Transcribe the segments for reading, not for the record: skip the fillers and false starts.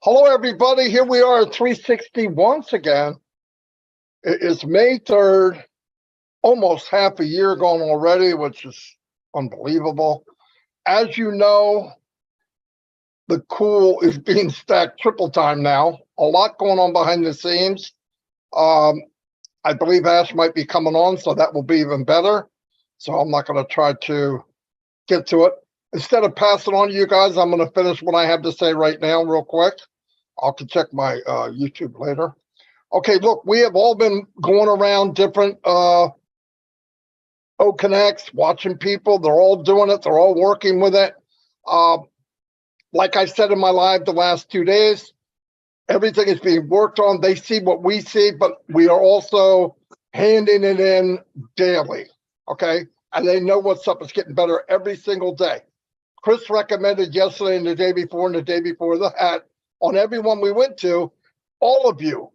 Hello, everybody. Here we are at 360 once again. It is May 3rd, almost half a year gone already, which is unbelievable. As you know, the cool is being stacked triple time now. A lot going on behind the scenes. I believe Ash might be coming on, so that will be even better. So I'm not going to try to get to it. Instead of passing on to you guys, I'm going to finish what I have to say right now real quick. I'll check my YouTube later. Okay, look, we have all been going around different O-Connects, watching people. They're all doing it. They're all working with it. Like I said in my live the last 2 days, everything is being worked on. They see what we see, but we are also handing it in daily, okay? And they know what's up. It's getting better every single day. Chris recommended yesterday and the day before and the day before that on everyone we went to, all of you,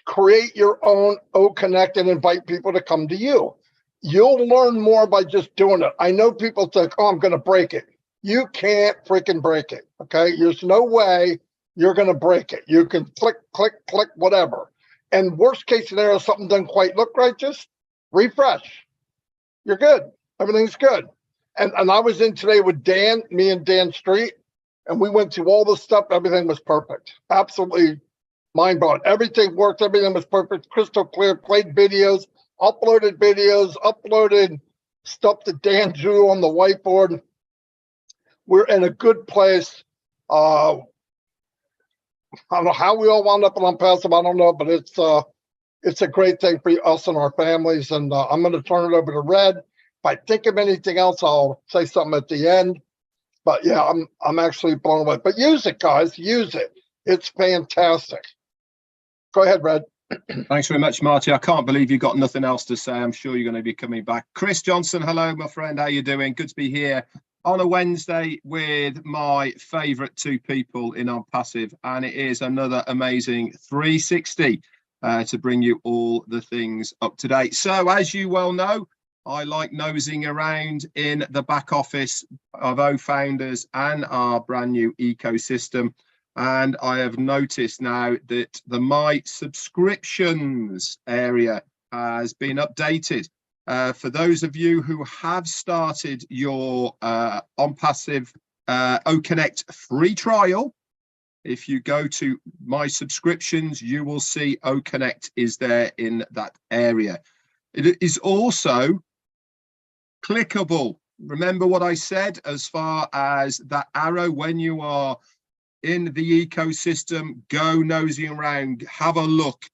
create your own O-Connect and invite people to come to you. You'll learn more by just doing it. I know people think, oh, I'm going to break it. You can't freaking break it, okay? There's no way you're going to break it. You can click, click, click, whatever. And worst case scenario, something doesn't quite look right, just refresh. You're good. Everything's good. And I was in today with Dan, me and Dan Street, and we went through all the stuff. Everything was perfect. Absolutely mind-blowing. Everything worked. Everything was perfect. Crystal clear. Played videos, uploaded stuff that Dan drew on the whiteboard. We're in a good place. I don't know how we all wound up on ONPASSIVE. I don't know, but it's a great thing for us and our families. And I'm going to turn it over to Red. If I think of anything else, I'll say something at the end. But yeah, I'm actually blown away. But use it, guys. Use it. It's fantastic. Go ahead, Red. Thanks very much, Marty. I can't believe you've got nothing else to say. I'm sure you're going to be coming back. Chris Johnson, hello, my friend. How you doing? Good to be here on a Wednesday with my favourite two people in ONPASSIVE, and it is another amazing 360 to bring you all the things up to date. So, as you well know, I like nosing around in the back office of O-Founders and our brand new ecosystem. And I have noticed now that the My Subscriptions area has been updated. For those of you who have started your ONPASSIVE O-Connect free trial, if you go to My Subscriptions, you will see O-Connect is there in that area. It is also clickable. Remember what I said as far as that arrow when you are in the ecosystem, go nosing around, have a look.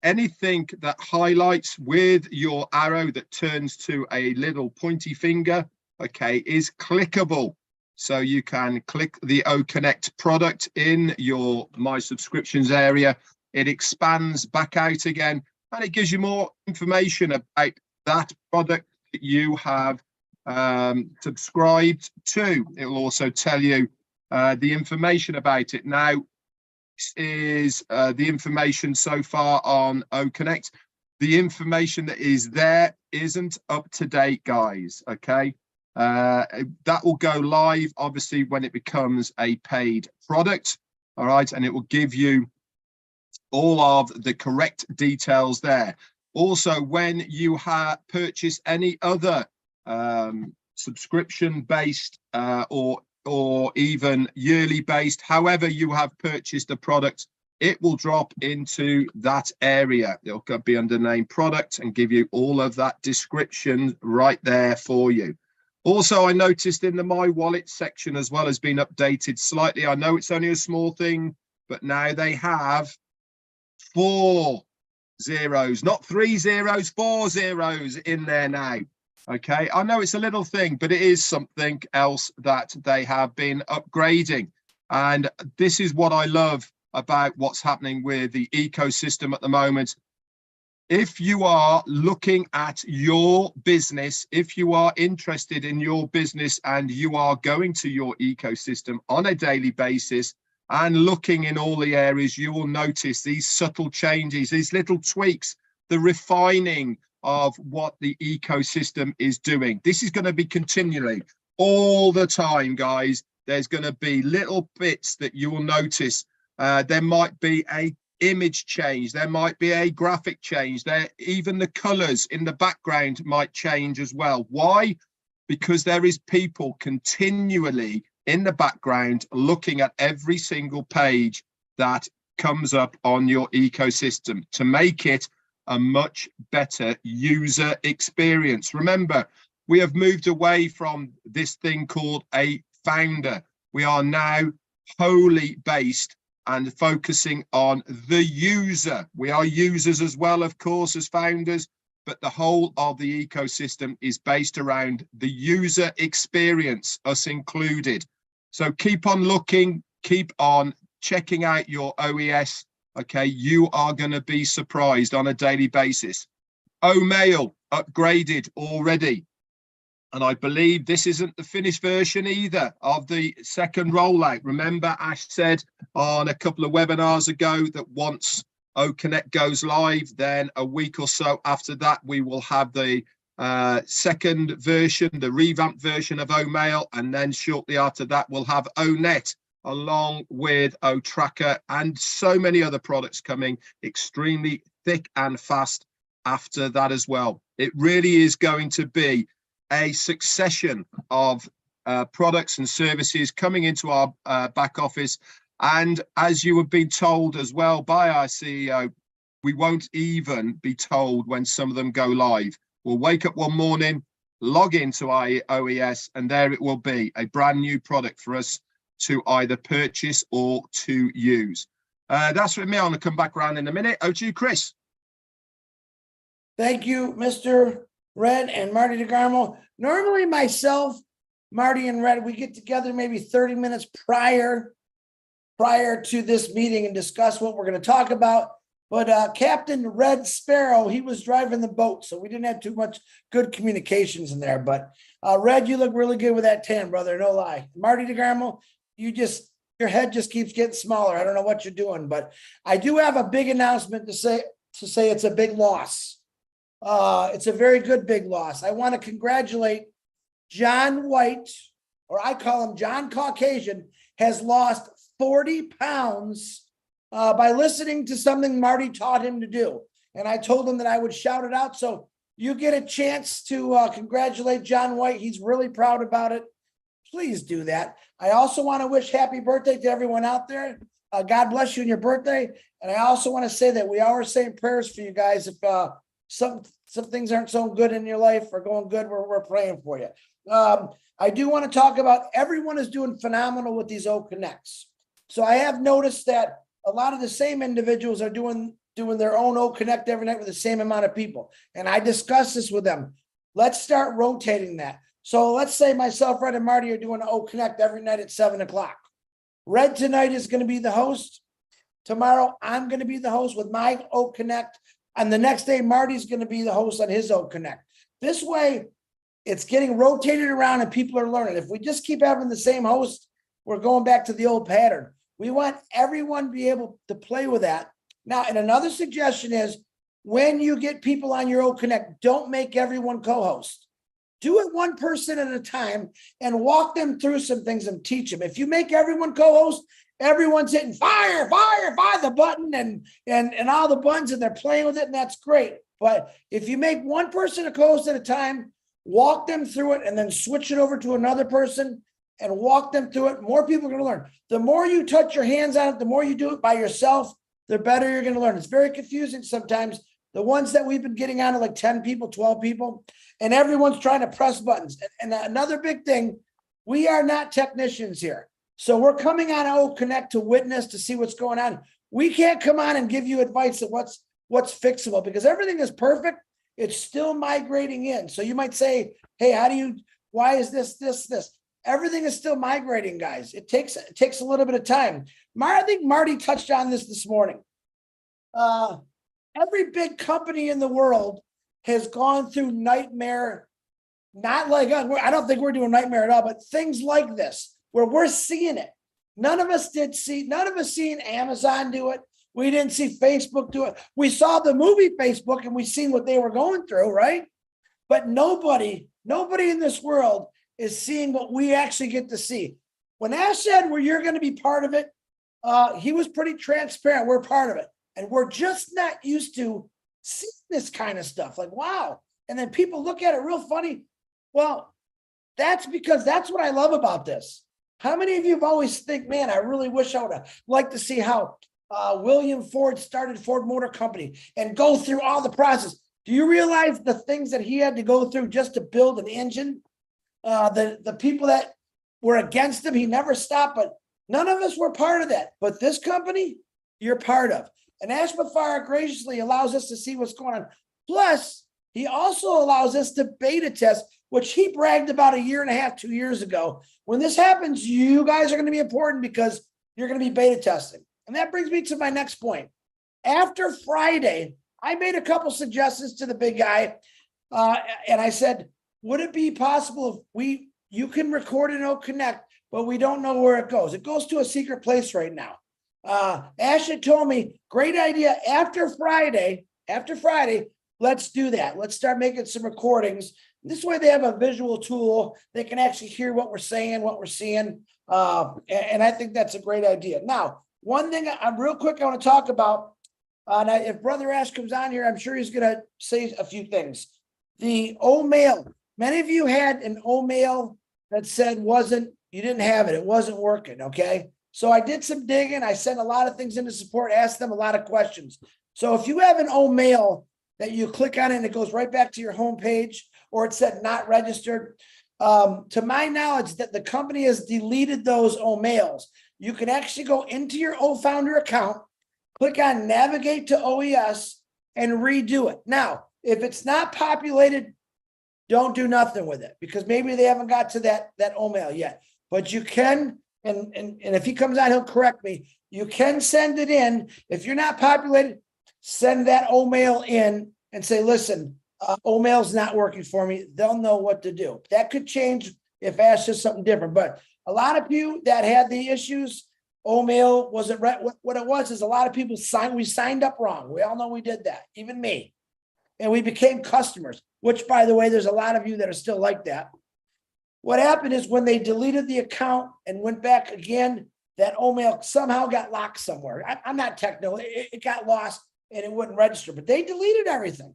Anything that highlights with your arrow that turns to a little pointy finger, okay, is clickable. So you can click the O-Connect product in your My Subscriptions area. It expands back out again, and it gives you more information about that product that you have subscribed to. It will also tell you the information about it. Now, this is the information so far on O-Connect. The information that is there isn't up to date, guys, okay? That will go live, obviously, when it becomes a paid product, all right? And it will give you all of the correct details there. Also, when you have purchased any other subscription-based or even yearly based, however you have purchased a product, it will drop into that area. It'll be under name product and give you all of that description right there for you. Also, I noticed in the My Wallet section as well has been updated slightly. I know it's only a small thing, but now they have 4 zeros, not 3 zeros, 4 zeros in there now. Okay, I know it's a little thing, but it is something else that they have been upgrading. And this is what I love about what's happening with the ecosystem at the moment. If you are looking at your business, if you are interested in your business and you are going to your ecosystem on a daily basis and looking in all the areas, you will notice these subtle changes, these little tweaks, the refining of what the ecosystem is doing. This is going to be continually all the time, guys. There's going to be little bits that you will notice There might be a image change. There might be a graphic change. Even the colors in the background might change as well. Why? Because there is people continually in the background looking at every single page that comes up on your ecosystem to make it a much better user experience. Remember, we have moved away from this thing called a founder. We are now wholly based and focusing on the user. We are users as well, of course, as founders, but the whole of the ecosystem is based around the user experience, us included. So keep on looking, keep on checking out your OES. Okay, you are going to be surprised on a daily basis. Mail upgraded already. And I believe this isn't the finished version either of the second rollout. Remember, Ash said on a couple of webinars ago that once OConnect goes live, then a week or so after that, we will have the second version, the revamped version of OMail. And then shortly after that, we'll have ONet along with OTracker and so many other products coming extremely thick and fast after that as well. It really is going to be a succession of products and services coming into our back office. And as you have been told as well by our CEO, we won't even be told when some of them go live. We'll wake up one morning, log into our OES, and there it will be, a brand new product for us to either purchase or to use. That's from me. I'm going to come back around in a minute. Over to you, Chris. Thank you, Mr. Red and Marty DeGarmo. Normally myself, Marty and Red, we get together maybe 30 minutes prior to this meeting and discuss what we're going to talk about. But Captain Red Sparrow, he was driving the boat, so we didn't have too much good communications in there. But Red, you look really good with that tan, brother, no lie. Marty DeGarmo, your head just keeps getting smaller. I don't know what you're doing, but I do have a big announcement to say it's a big loss. It's a very good big loss. I want to congratulate John White, or I call him John Caucasian, has lost 40 pounds by listening to something Marty taught him to do. And I told him that I would shout it out. So you get a chance to congratulate John White. He's really proud about it. Please do that. I also want to wish happy birthday to everyone out there. God bless you on your birthday. And I also want to say that we are saying prayers for you guys. If some things aren't so good in your life or going good, we're praying for you. I do want to talk about everyone is doing phenomenal with these OConnects. So I have noticed that a lot of the same individuals are doing their own OConnect every night with the same amount of people. And I discussed this with them. Let's start rotating that. So let's say myself, Red, and Marty are doing an OConnect every night at 7 o'clock. Red tonight is going to be the host. Tomorrow, I'm going to be the host with my OConnect. And the next day, Marty's going to be the host on his OConnect. This way, it's getting rotated around and people are learning. If we just keep having the same host, we're going back to the old pattern. We want everyone to be able to play with that. Now, and another suggestion is when you get people on your OConnect, don't make everyone co-host. Do it one person at a time and walk them through some things and teach them. If you make everyone co-host, everyone's hitting fire the button and all the buttons and they're playing with it, and that's great. But if you make one person a co-host at a time, walk them through it and then switch it over to another person and walk them through it, more people are going to learn. The more you touch your hands on it, the more you do it by yourself, the better you're going to learn. It's very confusing sometimes. The ones that we've been getting on are like 10 people, 12 people, and everyone's trying to press buttons. And another big thing, we are not technicians here. So we're coming on OConnect to witness, to see what's going on. We can't come on and give you advice of what's fixable because everything is perfect. It's still migrating in. So you might say, hey, why is this? Everything is still migrating, guys. It takes a little bit of time. I think Marty touched on this morning. Every big company in the world has gone through nightmare, not like us. I don't think we're doing nightmare at all, but things like this where we're seeing it. None of us seen Amazon do it. We didn't see Facebook do it. We saw the movie Facebook and we seen what they were going through, right? But nobody in this world is seeing what we actually get to see. When Ash said, well, you're going to be part of it, he was pretty transparent. We're part of it. And we're just not used to seeing this kind of stuff. Like, wow. And then people look at it real funny. Well, that's because that's what I love about this. How many of you have always think, man, I really wish I would have liked to see how William Ford started Ford Motor Company and go through all the process. Do you realize the things that he had to go through just to build an engine? The people that were against him, he never stopped, but none of us were part of that. But this company, you're part of. And Ashmouth Fire graciously allows us to see what's going on. Plus, he also allows us to beta test, which he bragged about a year and a half, 2 years ago. When this happens, you guys are going to be important because you're going to be beta testing. And that brings me to my next point. After Friday, I made a couple suggestions to the big guy. And I said, would it be possible if you can record and it'll connect, but we don't know where it goes. It goes to a secret place right now. Ash had told me, great idea. After Friday, let's do that. Let's start making some recordings. This way they have a visual tool. They can actually hear what we're saying, what we're seeing. And I think that's a great idea. Now, one thing I'm real quick, I want to talk about, now if Brother Ash comes on here, I'm sure he's going to say a few things. The old mail. Many of you had an old mail that said you didn't have it. It wasn't working, okay? So I did some digging. I sent a lot of things into support, asked them a lot of questions. So if you have an old mail that you click on it and it goes right back to your home page, or it said not registered, to my knowledge, that the company has deleted those old mails. You can actually go into your OFounder account, click on navigate to OES and redo it. Now, if it's not populated, don't do nothing with it because maybe they haven't got to that old mail yet. But you can, and if he comes on, he'll correct me. You can send it in. If you're not populated, send that old mail in and say, listen, old mail's not working for me. They'll know what to do. That could change if Ash does something different. But a lot of you that had the issues, old mail wasn't right. What it was is a lot of people signed up wrong. We all know we did that, even me. And we became customers, which, by the way, there's a lot of you that are still like that. What happened is when they deleted the account and went back again, that old mail somehow got locked somewhere. I'm not techno. It got lost and it wouldn't register, but they deleted everything.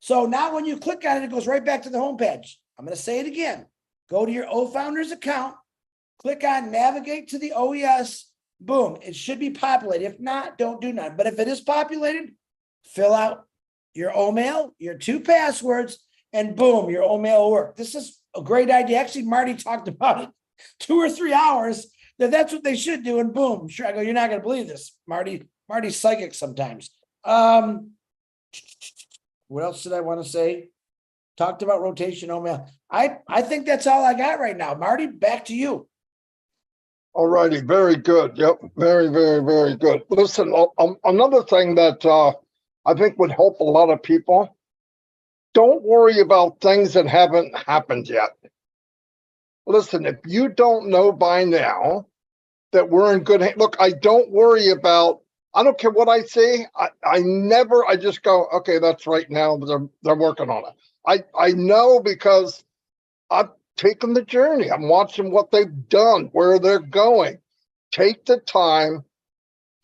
So now when you click on it, it goes right back to the homepage. I'm going to say it again. Go to your OFounders account, click on navigate to the OES, boom. It should be populated. If not, don't do none. But if it is populated, fill out your old mail, your 2 passwords, and boom, your old mail will work. This is a great idea. Actually, Marty talked about it 2 or 3 hours. That's what they should do. And boom, sure. I go, you're not going to believe this. Marty's psychic sometimes. What else did I want to say? Talked about rotation old mail. I think that's all I got right now. Marty, back to you. All righty. Very good. Yep. Very, very, very good. Listen, another thing that I think would help a lot of people. Don't worry about things that haven't happened yet. Listen, if you don't know by now that we're in good hands, look, I don't worry about, I don't care what I see. I just go, okay, that's right now. They're working on it. I know because I've taken the journey. I'm watching what they've done, where they're going. Take the time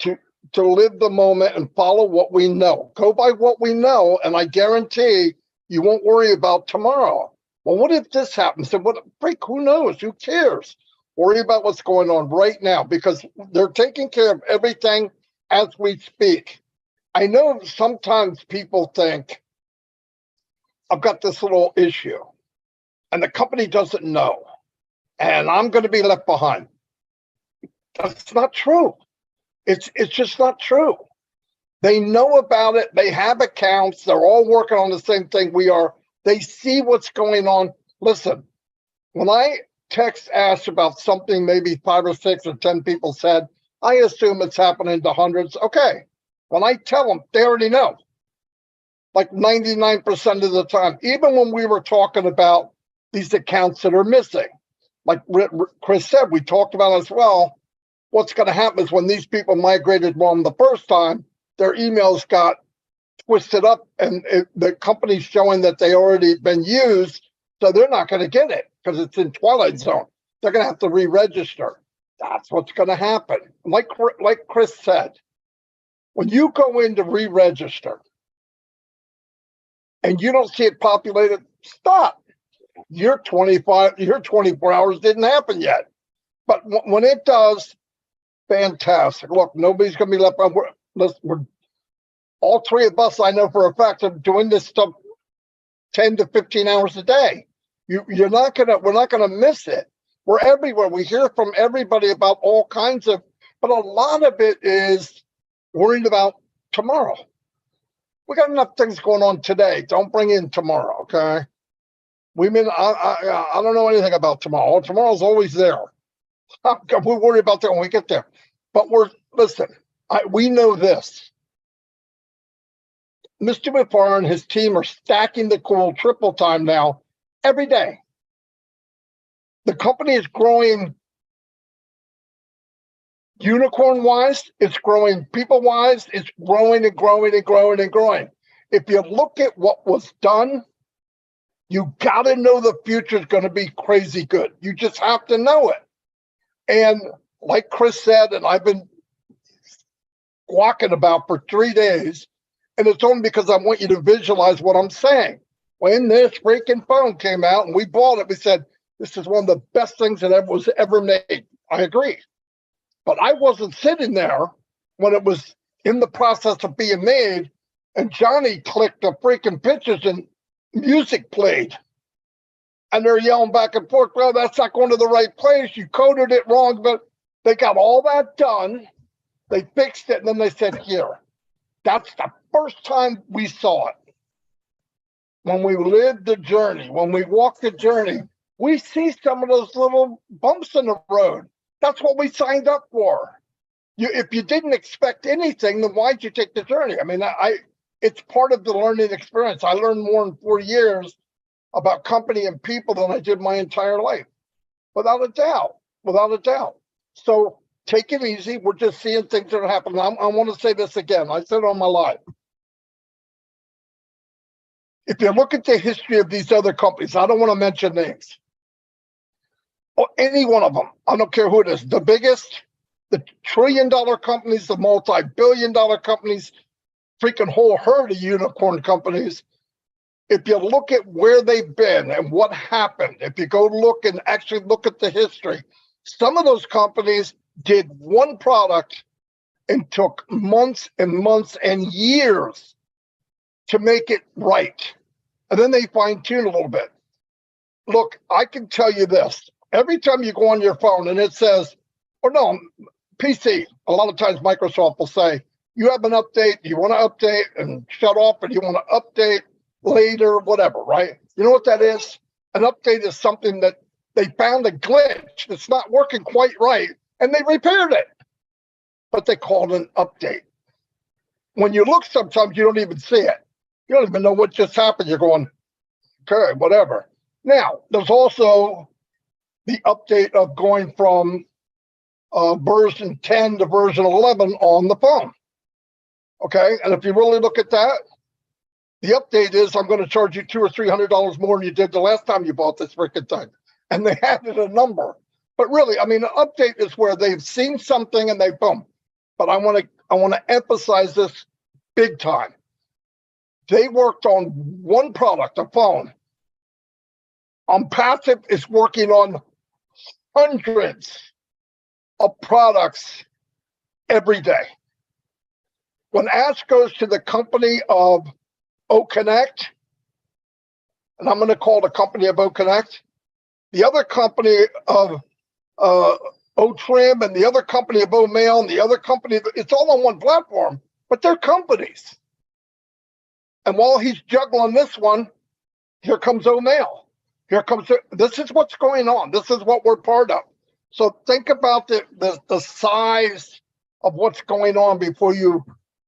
to live the moment and follow what we know. Go by what we know, and I guarantee you won't worry about tomorrow. Well, what if this happens? And who knows? Who cares? Worry about what's going on right now because they're taking care of everything as we speak. I know sometimes people think, I've got this little issue, and the company doesn't know, and I'm going to be left behind. That's not true. It's just not true. They know about it. They have accounts. They're all working on the same thing we are. They see what's going on. Listen, when I text Ash about something maybe 5 or 6 or 10 people said, I assume it's happening to hundreds. Okay. When I tell them, they already know. Like 99% of the time, even when we were talking about these accounts that are missing, like Chris said, we talked about as well. What's going to happen is when these people migrated one the first time, their emails got twisted up and the company's showing that they already been used. So they're not going to get it because it's in Twilight Zone. They're going to have to re-register. That's what's going to happen. Like Chris said, when you go in to re-register and you don't see it populated, stop. Your 24 hours didn't happen yet. But when it does, fantastic. Look, nobody's going to be left behind. We're all three of us, I know for a fact, are doing this stuff 10 to 15 hours a day. We're not gonna miss it. We're everywhere. We hear from everybody about all kinds of, but a lot of it is worried about tomorrow. We got enough things going on today. Don't bring in tomorrow, okay? I don't know anything about tomorrow. Tomorrow's always there. We worry about that when we get there. But we know this. Mr. Refern and his team are stacking the cool triple time now every day. The company is growing unicorn-wise, it's growing people-wise, it's growing and growing and growing and growing. If you look at what was done, you got to know the future is going to be crazy good. You just have to know it. And like Chris said, and I've been walking about for 3 days, and it's only because I want you to visualize what I'm saying. When this freaking phone came out and we bought it, we said, this is one of the best things that was ever made. I agree. But I wasn't sitting there when it was in the process of being made and Johnny clicked the freaking pictures and music played. And they're yelling back and forth, well, that's not going to the right place. You coded it wrong, but they got all that done. They fixed it, and then they said, here. That's the first time we saw it. When we lived the journey, when we walked the journey, we see some of those little bumps in the road. That's what we signed up for. If you didn't expect anything, then why'd you take the journey? I mean, it's part of the learning experience. I learned more in 4 years about company and people than I did my entire life. Without a doubt. Without a doubt. So take it easy. We're just seeing things that are happening. I want to say this again. I said it on my live. If you look at the history of these other companies, I don't want to mention names. Or any one of them. I don't care who it is. The biggest, the trillion-dollar companies, the multi-billion-dollar companies, freaking whole herd of unicorn companies. If you look at where they've been and what happened, if you go look and actually look at the history, some of those companies did one product and took months and months and years to make it right. And then they fine-tune a little bit. Look, I can tell you this. Every time you go on your phone and it says, or no, PC, a lot of times Microsoft will say, you have an update, you want to update and shut off, and you want to update later, whatever, right? You know what that is? An update is something that they found a glitch that's not working quite right, and they repaired it. But they call it an update. When you look, sometimes you don't even see it. You don't even know what just happened. You're going, okay, whatever. Now, there's also the update of going from version 10 to version 11 on the phone. Okay, and if you really look at that, the update is I'm going to charge you $200 or $300 more than you did the last time you bought this freaking thing. And they added a number. But really, I mean, an update is where they've seen something and they boom. But I want to emphasize this big time. They worked on one product, a phone. ONPASSIVE is working on hundreds of products every day. When Ash goes to the company of OConnect, and I'm going to call the company of OConnect, the other company of OTrim, and the other company of OMail, and the other company, it's all on one platform, but they're companies. And while he's juggling this one, here comes OMail. This is what's going on. This is what we're part of. So think about the size of what's going on before you,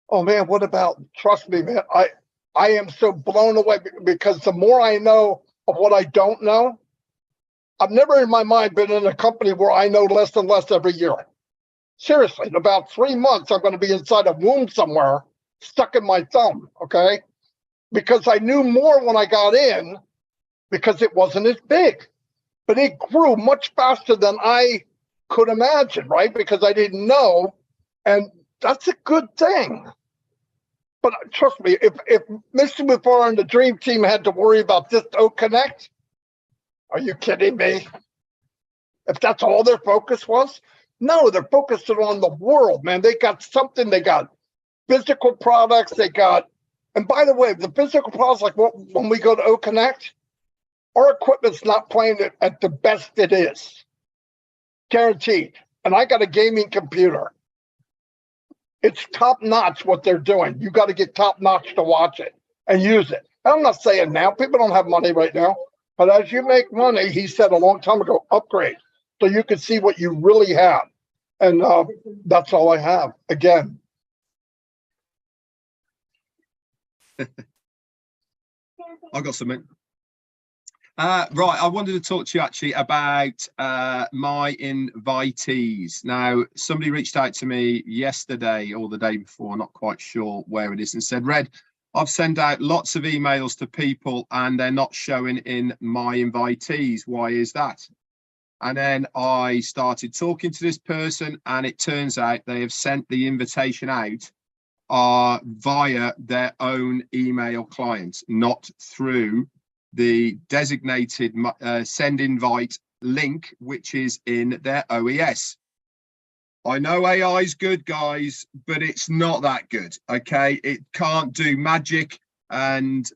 oh man, what about, trust me, man, I am so blown away because the more I know of what I don't know, I've never in my mind been in a company where I know less and less every year. Seriously, in about 3 months, I'm going to be inside a womb somewhere, stuck in my thumb, okay? Because I knew more when I got in because it wasn't as big. But it grew much faster than I could imagine, right? Because I didn't know. And that's a good thing. But trust me, if Mr. Refern and the dream team had to worry about this Connect, are you kidding me? If that's all their focus was? No, they're focusing on the world, man. They got something, they got physical products, they got, and by the way, the physical products, like when we go to Connect, our equipment's not playing it at the best it is. Guaranteed. And I got a gaming computer. It's top notch what they're doing. You got to get top notch to watch it and use it. I'm not saying now, people don't have money right now, but as you make money, he said a long time ago, upgrade so you can see what you really have. And that's all I have. Again. I got something. Right, I wanted to talk to you actually about my invitees. Now, somebody reached out to me yesterday or the day before, not quite sure where it is, and said, Red, I've sent out lots of emails to people and they're not showing in my invitees. Why is that? And then I started talking to this person, and it turns out they have sent the invitation out via their own email client, not through the designated send invite link, which is in their OES. I know AI is good, guys, but it's not that good. Okay, it can't do magic, and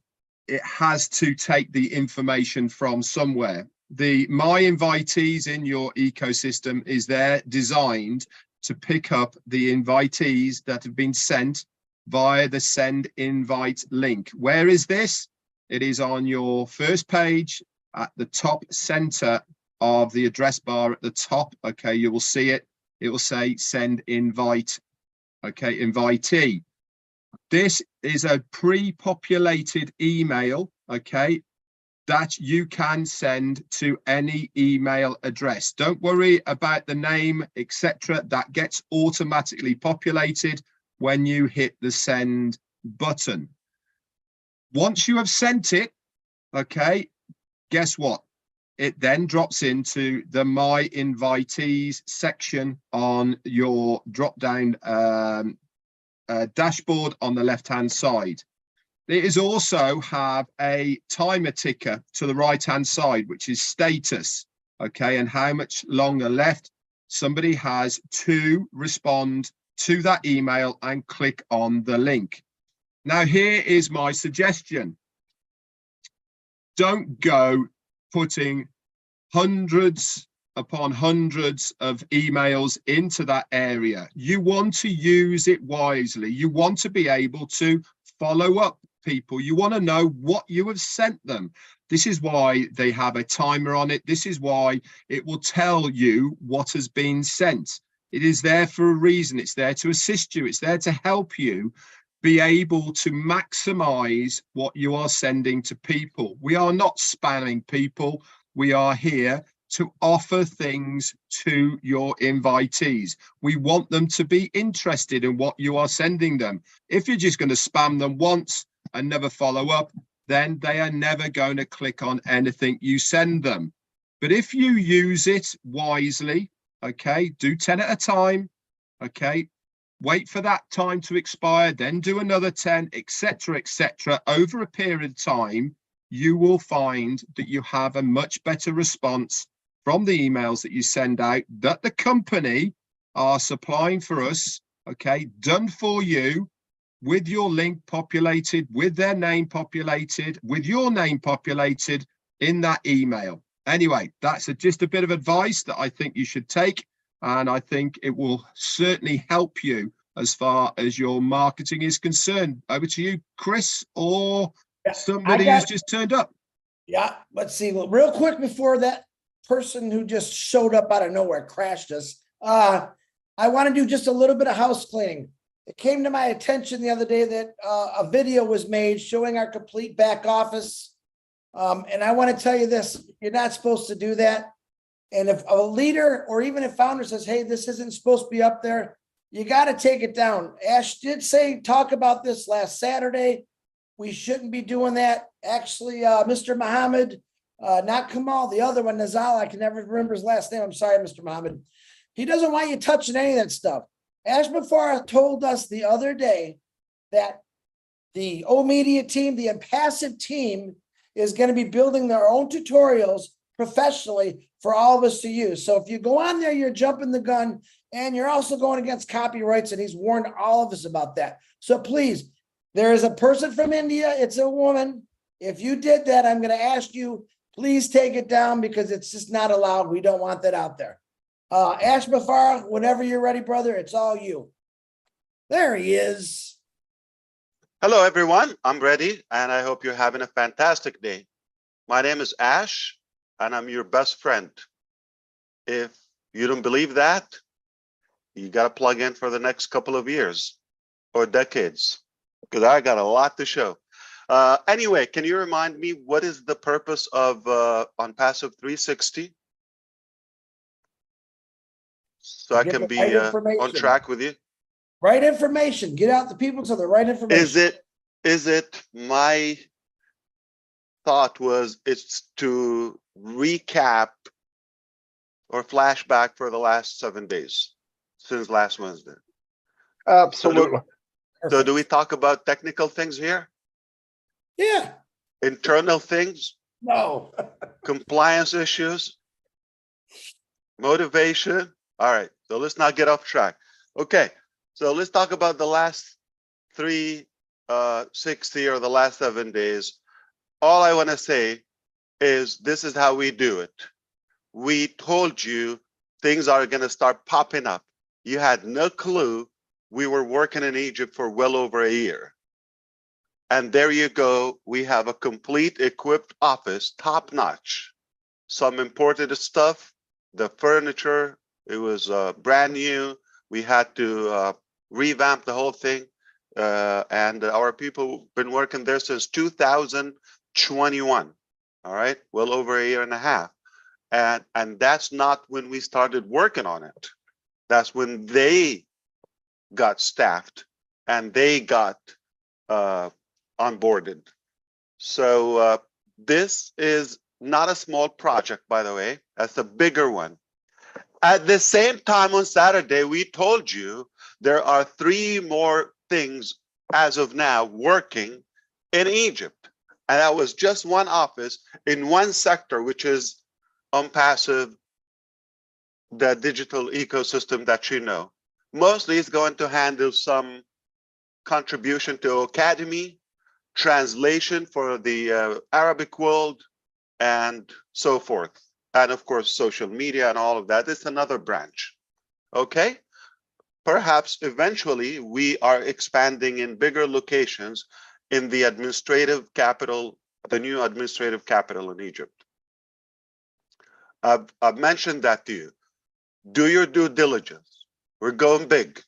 it has to take the information from somewhere. The my invitees in your ecosystem is there designed to pick up the invitees that have been sent via the send invite link. Where is this? It is on your first page at the top center of the address bar at the top. Okay, you will see it. It will say send invite. Okay, invitee. This is a pre-populated email, okay, that you can send to any email address. Don't worry about the name, etc. That gets automatically populated when you hit the send button. Once you have sent it, okay, guess what? It then drops into the My Invitees section on your drop-down dashboard on the left-hand side. It is also have a timer ticker to the right-hand side, which is status, okay, and how much longer left. Somebody has to respond to that email and click on the link. Now, here is my suggestion. Don't go putting hundreds upon hundreds of emails into that area. You want to use it wisely. You want to be able to follow up people. You want to know what you have sent them. This is why they have a timer on it. This is why it will tell you what has been sent. It is there for a reason. It's there to assist you. It's there to help you be able to maximize what you are sending to people. We are not spamming people. We are here to offer things to your invitees. We want them to be interested in what you are sending them. If you're just going to spam them once and never follow up, then they are never going to click on anything you send them. But if you use it wisely, okay, do 10 at a time, okay, wait for that time to expire, then do another 10, etc., etc. Over a period of time, you will find that you have a much better response from the emails that you send out that the company are supplying for us, okay, done for you, with your link populated, with their name populated, with your name populated in that email. Anyway, that's just a bit of advice that I think you should take, and I think it will certainly help you as far as your marketing is concerned. Over to you, Chris, or somebody who's just turned up. Yeah, let's see. Well, real quick before that person who just showed up out of nowhere crashed us, I want to do just a little bit of house cleaning. It came to my attention the other day that a video was made showing our complete back office. And I want to tell you this, you're not supposed to do that. And if a leader or even a founder says, hey, this isn't supposed to be up there, you got to take it down. Ash did talk about this last Saturday. We shouldn't be doing that. Actually, Mr. Muhammad, not Kamal, the other one, Nazal, I can never remember his last name. I'm sorry, Mr. Muhammad. He doesn't want you touching any of that stuff. Ash Mafara told us the other day that the O-Media team, the ONPASSIVE team, is going to be building their own tutorials professionally for all of us to use. So if you go on there, you're jumping the gun, and you're also going against copyrights, and he's warned all of us about that. So please, there is a person from India. It's a woman. If you did that, I'm going to ask you, please take it down, because it's just not allowed. We don't want that out there. Ash Mafara, whenever you're ready, brother, it's all you. There he is. Hello, everyone. I'm ready, and I hope you're having a fantastic day. My name is Ash, and I'm your best friend. If you don't believe that, you got to plug in for the next couple of years or decades, because I got a lot to show. Anyway, can you remind me what is the purpose of ONPASSIVE 360? So I Get can the be right on information. track with you. Right information. Get out the people to the right information. Is it my thought was it's to recap or flashback for the last 7 days since last Wednesday? Absolutely. So do we talk about technical things here? Yeah. Internal things? No. Compliance issues? Motivation? All right, so let's not get off track. Okay, so let's talk about the last 360 or the last 7 days. All I want to say is this is how we do it. We told you things are going to start popping up. You had no clue. We were working in Egypt for well over a year. And there you go. We have a complete equipped office, top notch. Some imported stuff, the furniture, it was brand new. We had to revamp the whole thing. And our people been working there since 2021. All right, well over a year and a half. And that's not when we started working on it. That's when they got staffed and they got onboarded. So this is not a small project, by the way. That's a bigger one. At the same time on Saturday, we told you there are 3 more things as of now working in Egypt. And that was just one office in one sector, which is ONPASSIVE, the digital ecosystem that you know. Mostly it's going to handle some contribution to Academy, translation for the Arabic world, and so forth. And of course, social media and all of that. It's another branch. Okay? Perhaps eventually we are expanding in bigger locations in the administrative capital, the new administrative capital in Egypt. I've mentioned that to you. Do your due diligence. We're going big.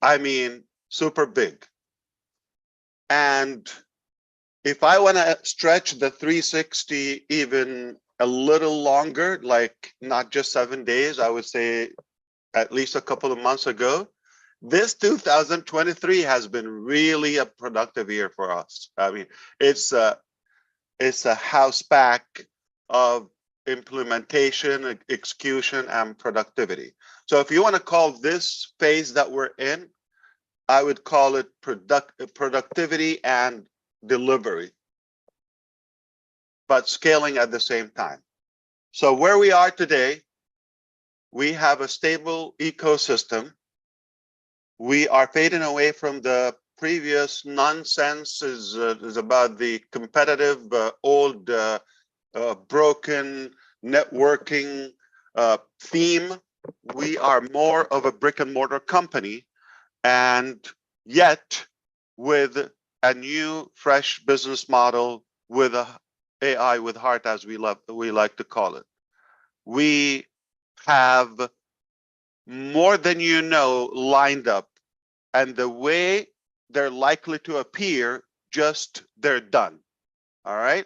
I mean, super big. And if I want to stretch the 360 even a little longer, like not just 7 days, I would say at least a couple of months ago, this 2023 has been really a productive year for us. I mean, it's a house pack of implementation, execution, and productivity. So if you want to call this phase that we're in, I would call it productivity and delivery, but scaling at the same time. So where we are today, we have a stable ecosystem. We are fading away from the previous nonsense is about the competitive, old, broken networking theme. We are more of a brick and mortar company, and yet with a new, fresh business model with a AI with heart, as we like to call it. We have more than you know lined up, and the way they're likely to appear, just they're done. All right,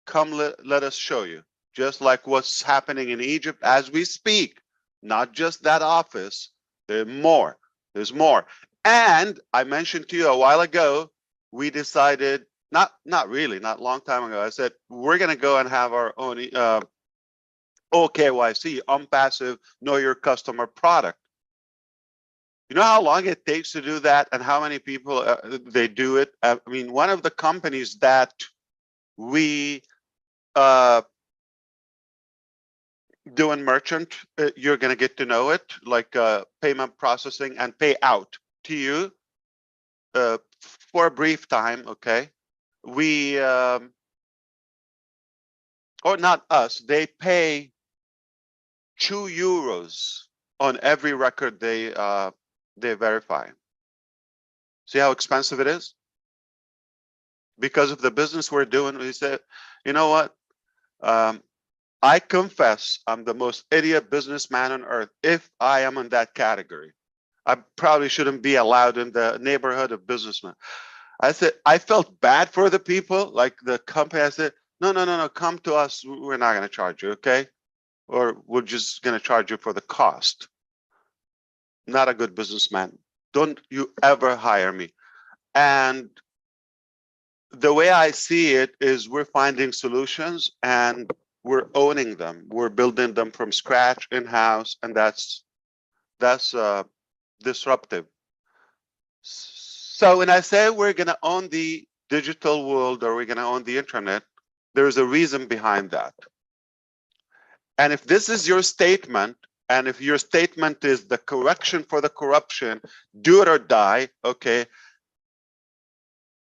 come let us show you. Just like what's happening in Egypt as we speak, not just that office. There's more. There's more. And I mentioned to you a while ago, we decided, not really, not a long time ago, I said, we're going to go and have our own OKYC, ONPASSIVE, know your customer product. You know how long it takes to do that and how many people they do it? I mean, one of the companies that we do in merchant, you're going to get to know it, like payment processing and pay out to you for a brief time, okay? We, or not us, they pay €2 on every record they verify. See how expensive it is? Because of the business we're doing, we said, you know what? I confess I'm the most idiot businessman on earth if I am in that category. I probably shouldn't be allowed in the neighborhood of businessmen. I said, I felt bad for the people, like the company. I said, no, come to us. We're not going to charge you, okay? Or we're just going to charge you for the cost. Not a good businessman. Don't you ever hire me. And the way I see it is we're finding solutions and we're owning them. We're building them from scratch in-house, and that's disruptive. So when I say we're going to own the digital world or we're going to own the internet, there's a reason behind that. And if this is your statement, and if your statement is the correction for the corruption, do it or die, okay,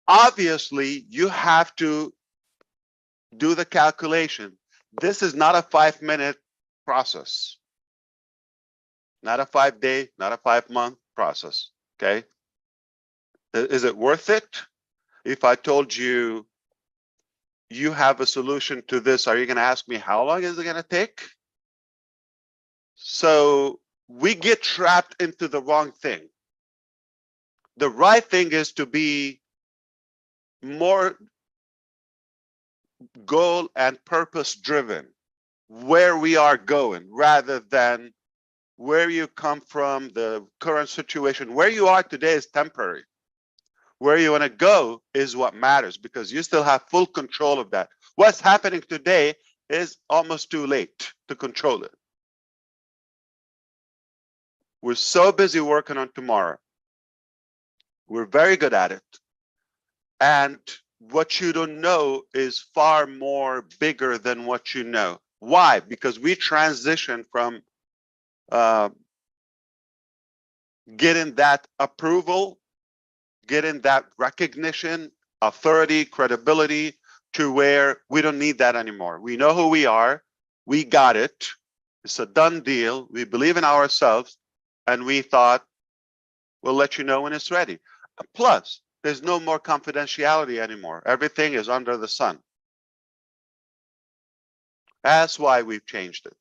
obviously you have to do the calculation. This is not a 5-minute process, not a 5-day, not a 5-month process, okay? Is it worth it? If I told you you have a solution to this, are you going to ask me how long is it going to take? So we get trapped into the wrong thing. The right thing is to be more goal and purpose driven, where we are going, rather than where you come from, the current situation. Where you are today is temporary. Where you want to go is what matters, because you still have full control of that. What's happening today is almost too late to control it. We're so busy working on tomorrow. We're very good at it. And what you don't know is far more bigger than what you know. Why? Because we transition from getting that approval, getting that recognition, authority, credibility, to where we don't need that anymore. We know who we are. We got it. It's a done deal. We believe in ourselves. And we thought, we'll let you know when it's ready. Plus, there's no more confidentiality anymore. Everything is under the sun. That's why we've changed it.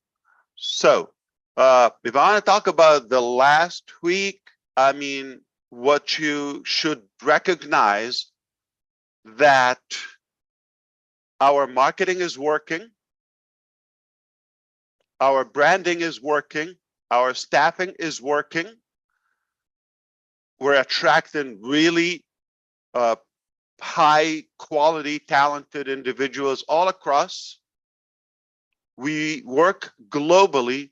So if I want to talk about the last week, I mean, what you should recognize that our marketing is working, our branding is working, our staffing is working. We're attracting really high quality, talented individuals all across. We work globally.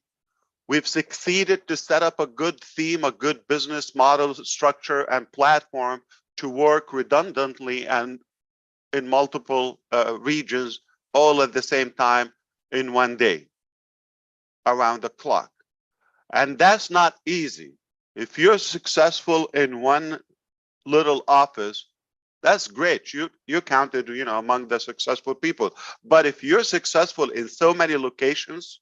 We've succeeded to set up a good theme, a good business model, structure, and platform to work redundantly and in multiple regions, all at the same time in one day, around the clock. And that's not easy. If you're successful in one little office, that's great. You counted, among the successful people. But if you're successful in so many locations,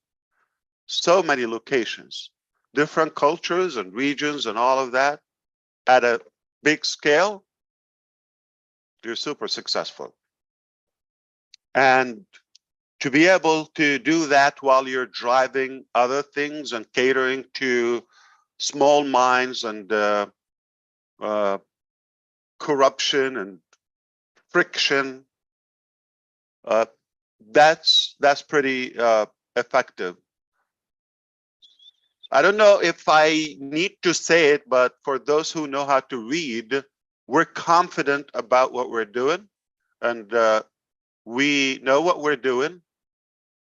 different cultures and regions and all of that, at a big scale, you're super successful. And to be able to do that while you're driving other things and catering to small minds and corruption and friction, that's pretty effective. I don't know if I need to say it, but for those who know how to read, we're confident about what we're doing, and we know what we're doing.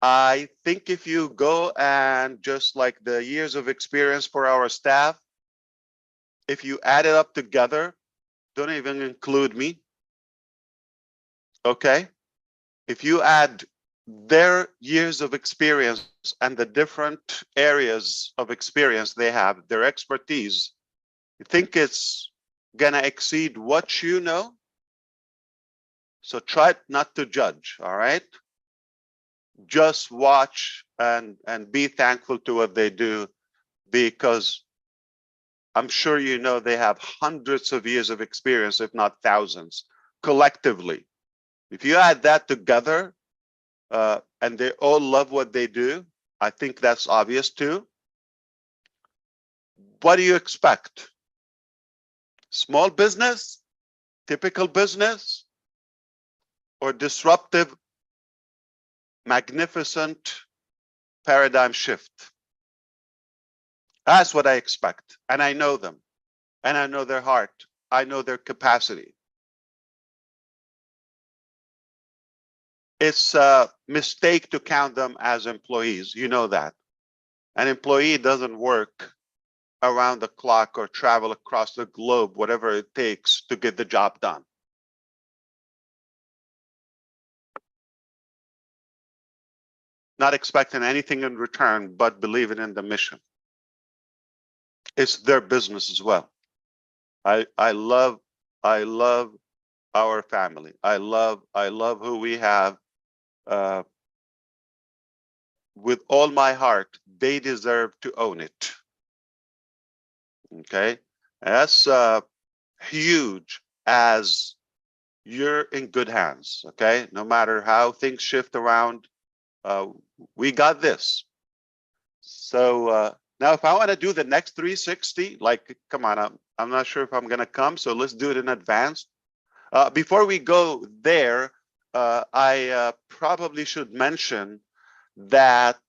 I think if you go and just like the years of experience for our staff, if you add it up together, don't even include me. Okay. If you add their years of experience and the different areas of experience they have, their expertise, you think it's gonna exceed what you know? So try not to judge, all right? Just watch and be thankful to what they do, because I'm sure you know they have hundreds of years of experience, if not thousands, collectively. If you add that together, and they all love what they do, I think that's obvious too. What do you expect? Small business, typical business, or disruptive, magnificent paradigm shift? That's what I expect. And I know them. And I know their heart. I know their capacity. It's a mistake to count them as employees. You know that. An employee doesn't work around the clock or travel across the globe, whatever it takes to get the job done. Not expecting anything in return, but believing in the mission. It's their business as well. I love our family. I love who we have. With all my heart, they deserve to own it. Okay, that's huge, as you're in good hands. Okay, no matter how things shift around, we got this. So now if I want to do the next 360, like, come on, I'm not sure if I'm going to come, so let's do it in advance. Before we go there, I probably should mention that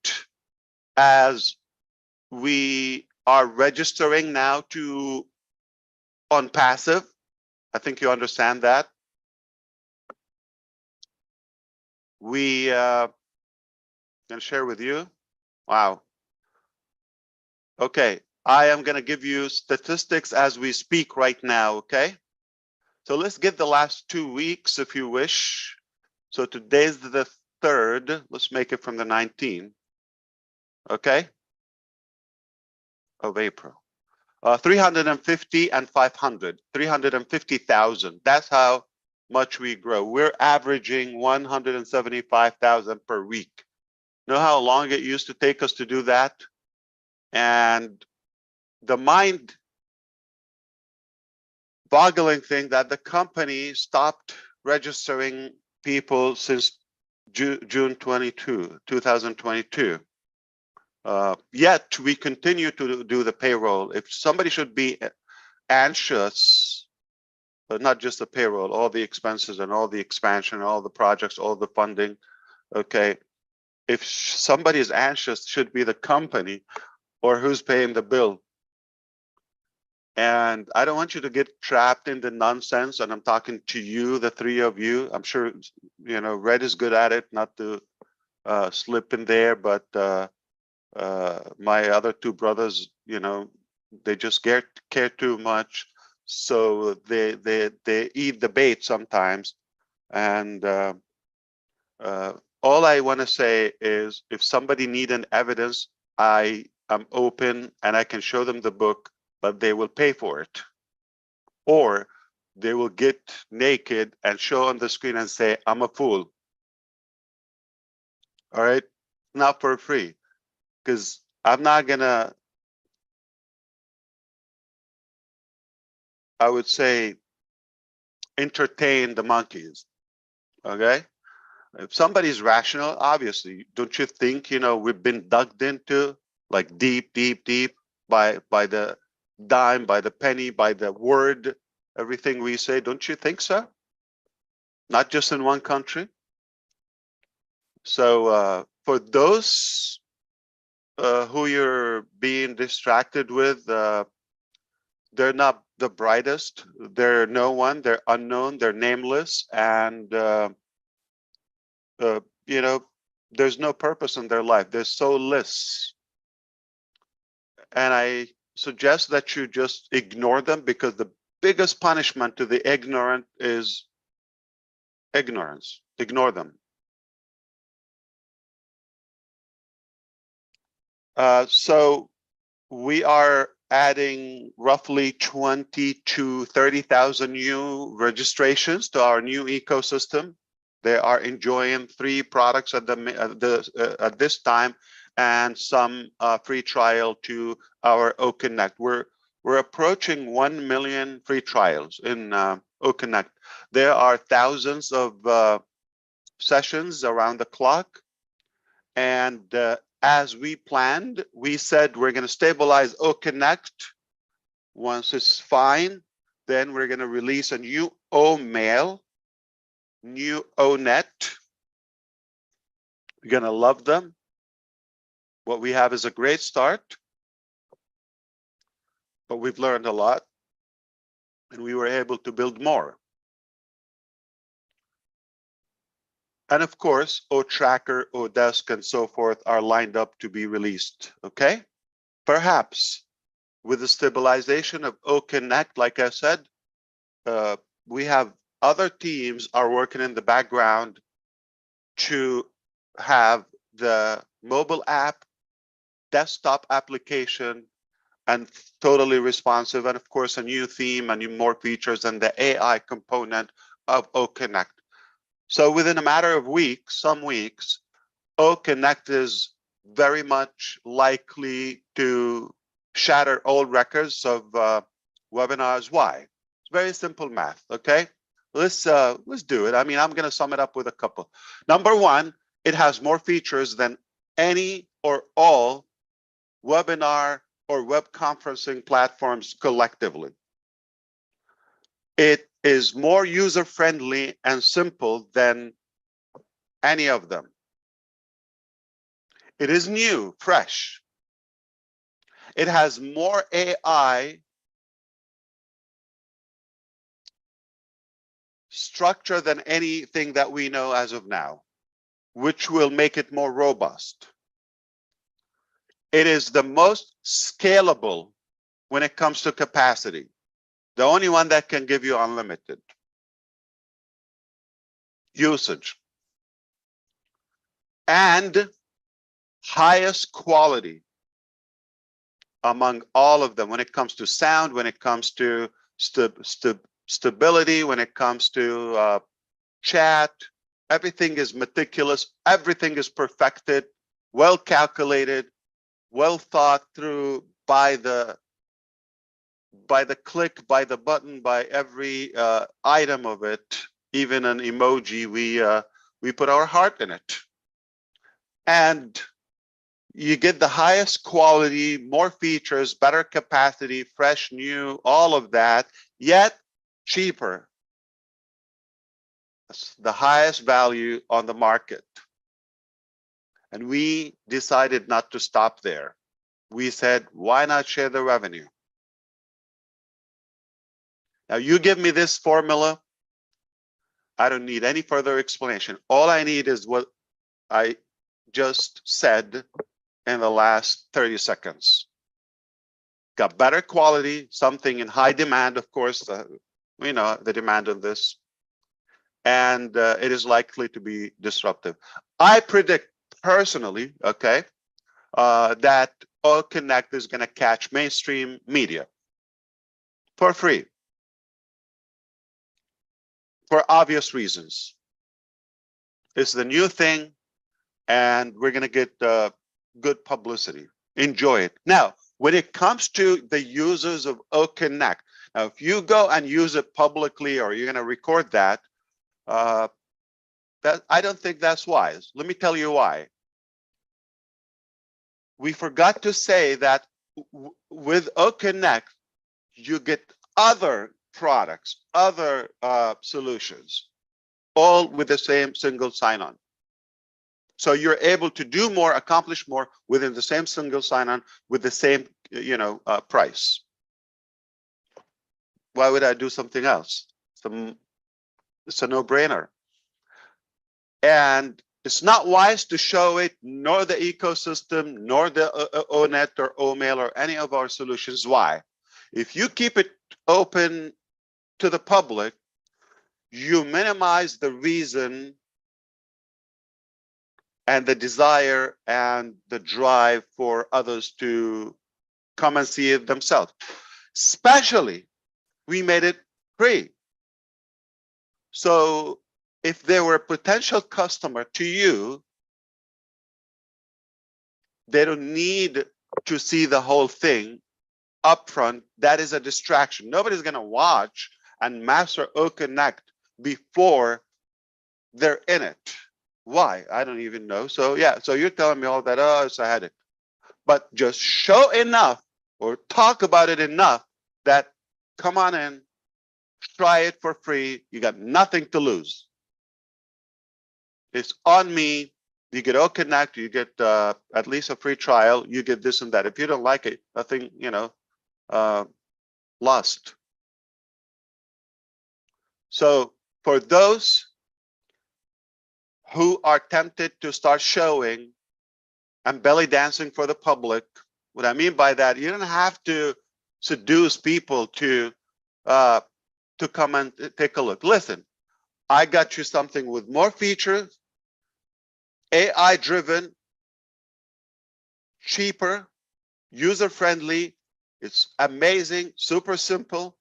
as we are registering now to ONPASSIVE, I think you understand that. We can share with you. Wow. Okay, I am going to give you statistics as we speak right now. Okay, so let's get the last 2 weeks if you wish. So today's the 3rd. Let's make it from the 19th. Okay, of April. 350 and 500, 350,000. That's how much we grow. We're averaging 175,000 per week. Know how long it used to take us to do that? And the mind-boggling thing that the company stopped registering people since June 2022. Yet we continue to do the payroll. If somebody should be anxious, but not just the payroll, all the expenses and all the expansion, all the projects, all the funding, okay, if somebody is anxious, should be the company, or who's paying the bill. And I don't want you to get trapped in the nonsense, and I'm talking to you, the 3 of you. I'm sure, you know, Red is good at it, not to slip in there, but my other 2 brothers, you know, they just care too much, so they eat the bait sometimes. And all I want to say is, if somebody need an evidence, I am open and I can show them the book, but they will pay for it, or they will get naked and show on the screen and say, I'm a fool. All right, not for free, because I'm not gonna, I would say, entertain the monkeys. Okay, if somebody's rational, obviously, don't you think, you know, we've been dug into, like, deep by the dime, by the penny, by the word, everything we say? Don't you think so? Not just in one country. So for those who you're being distracted with, they're not the brightest. They're no one. They're unknown. They're nameless. And you know, there's no purpose in their life. They're soulless. And I suggest that you just ignore them, because the biggest punishment to the ignorant is ignorance. Ignore them. So we are adding roughly 20 to 30,000 new registrations to our new ecosystem. They are enjoying 3 products at this time, and some free trial to our OConnect. We're approaching 1 million free trials in OConnect. There are thousands of sessions around the clock, and as we planned, we said we're going to stabilize OConnect. Once it's fine, then we're going to release a new OMail, new ONet. You're going to love them. What we have is a great start, but we've learned a lot, and we were able to build more. And of course, OTracker, ODesk, and so forth are lined up to be released, okay? Perhaps with the stabilization of OConnect, like I said, we have other teams are working in the background to have the mobile app, desktop application, and totally responsive, and of course, a new theme and more features, and the AI component of OConnect. So within a matter of weeks, some weeks, OConnect is very much likely to shatter all records of webinars. Why? It's very simple math, okay? Let's do it. I mean, I'm going to sum it up with a couple. Number one, it has more features than any or all webinar or web conferencing platforms collectively. It is more user-friendly and simple than any of them. It is new, fresh. It has more AI structure than anything that we know as of now, which will make it more robust. It is the most scalable when it comes to capacity. The only one that can give you unlimited usage. And highest quality among all of them when it comes to sound, when it comes to stability, when it comes to chat. Everything is meticulous. Everything is perfected, well calculated, well thought through by the click, by the button, by every item of it. Even an emoji, we put our heart in it. And you get the highest quality, more features, better capacity, fresh, new, all of that, yet cheaper. That's the highest value on the market. And we decided not to stop there. We said, why not share the revenue? Now you give me this formula, I don't need any further explanation. All I need is what I just said in the last 30 seconds. Got better quality, something in high demand, of course, we know the demand on this, and it is likely to be disruptive. I predict personally, okay, that OConnect is going to catch mainstream media for free, for obvious reasons. It's the new thing, and we're going to get good publicity. Enjoy it. Now, when it comes to the users of OConnect, now if you go and use it publicly, or you're going to record that, I don't think that's wise. Let me tell you why. We forgot to say that with OConnect, you get other products, other solutions, all with the same single sign-on. So you're able to do more, accomplish more within the same single sign-on with the same, price. Why would I do something else? It's a no-brainer. And It's not wise to show it, nor the ecosystem, nor the ONET or OMail or any of our solutions. Why? If you keep it open to the public, you minimize the reason and the desire and the drive for others to come and see it themselves. Especially, we made it free. So if they were a potential customer to you, they don't need to see the whole thing upfront. That is a distraction. Nobody's going to watch and master O Connect before they're in it. Why? I don't even know. So yeah, so you're telling me all that, oh, it's a headache. But just show enough or talk about it enough that come on in, try it for free. You got nothing to lose. It's on me. You get O Connect, you get at least a free trial, you get this and that. If you don't like it, nothing, lost. So for those who are tempted to start showing and belly dancing for the public, what I mean by that, you don't have to seduce people to come and take a look. Listen, I got you something with more features, AI driven, cheaper, user friendly. It's amazing, super simple,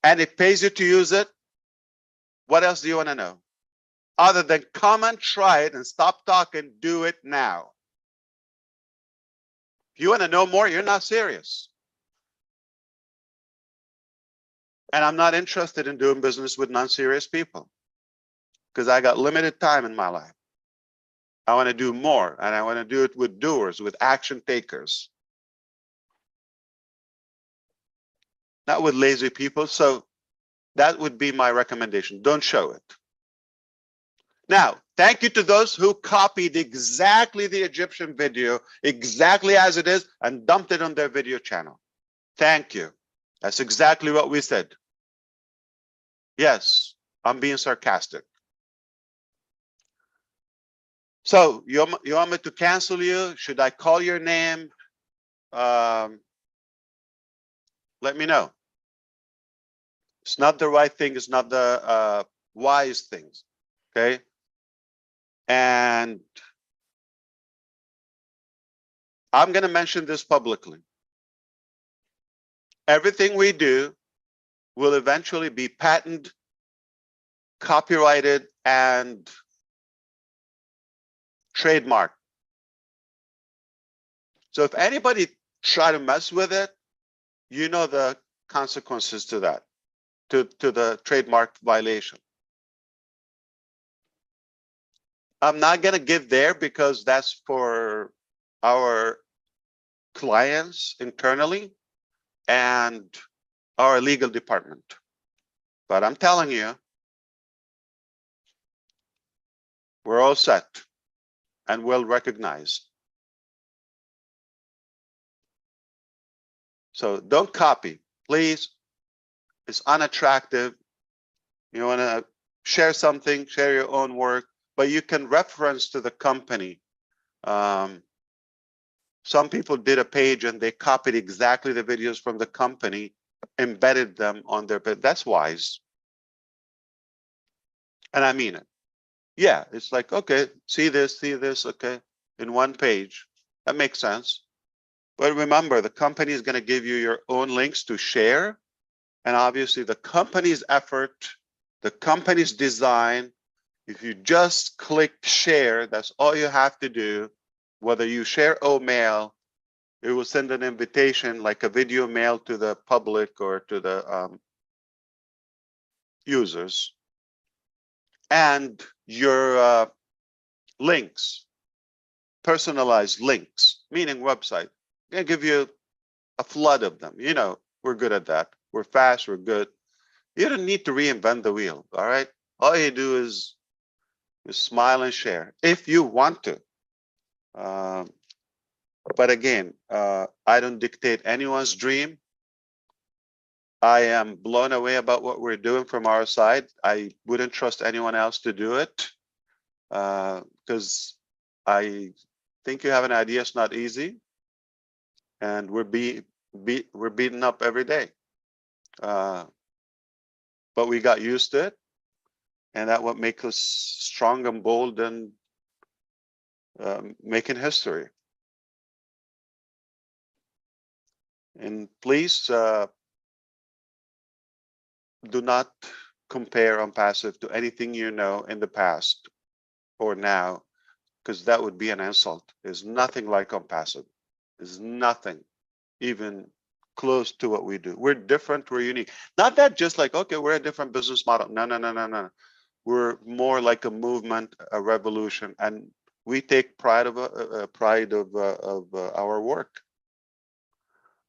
and it pays you to use it. What else do you want to know? Other than come and try it and stop talking, do it now. If you want to know more, you're not serious. And I'm not interested in doing business with non-serious people because I got limited time in my life. I want to do more, and I want to do it with doers, with action takers, not with lazy people. So that would be my recommendation. Don't show it. Now, thank you to those who copied exactly the Egyptian video, exactly as it is, and dumped it on their video channel. Thank you. That's exactly what we said. Yes, I'm being sarcastic. So you want me to cancel you? Should I call your name? Let me know. It's not the right thing. It's not the wise things. Okay. And I'm going to mention this publicly. Everything we do will eventually be patented, copyrighted, and trademarked. So if anybody try to mess with it, you know the consequences to that, to the trademark violation. I'm not going to give there because that's for our clients internally and our legal department. But I'm telling you, we're all set and well recognized. So don't copy, please. It's unattractive. You want to share something, share your own work, but you can reference to the company. Some people did a page and they copied exactly the videos from the company, embedded them on their page. That's wise. And I mean it. Yeah, it's like, okay, see this, okay, in one page. That makes sense. But remember, the company is going to give you your own links to share. And obviously the company's effort, the company's design, if you just click share, that's all you have to do. Whether you share OMail, it will send an invitation like a video mail to the public or to the users. And your links, personalized links, meaning website, gonna give you a flood of them. You know, we're good at that. We're fast, we're good. You don't need to reinvent the wheel, all right? All you do is smile and share if you want to. But again, I don't dictate anyone's dream. I am blown away about what we're doing from our side. I wouldn't trust anyone else to do it. because I think you have an idea. It's not easy, and we're beaten up every day. But we got used to it, and that what makes us strong and bold and making history. And please do not compare ONPASSIVE to anything you know in the past or now, because that would be an insult. There's nothing like ONPASSIVE. There's nothing even close to what we do. We're different, we're unique. Not that just like, okay, we're a different business model. No, no, no, no, no. We're more like a movement, a revolution, and we take pride of our work.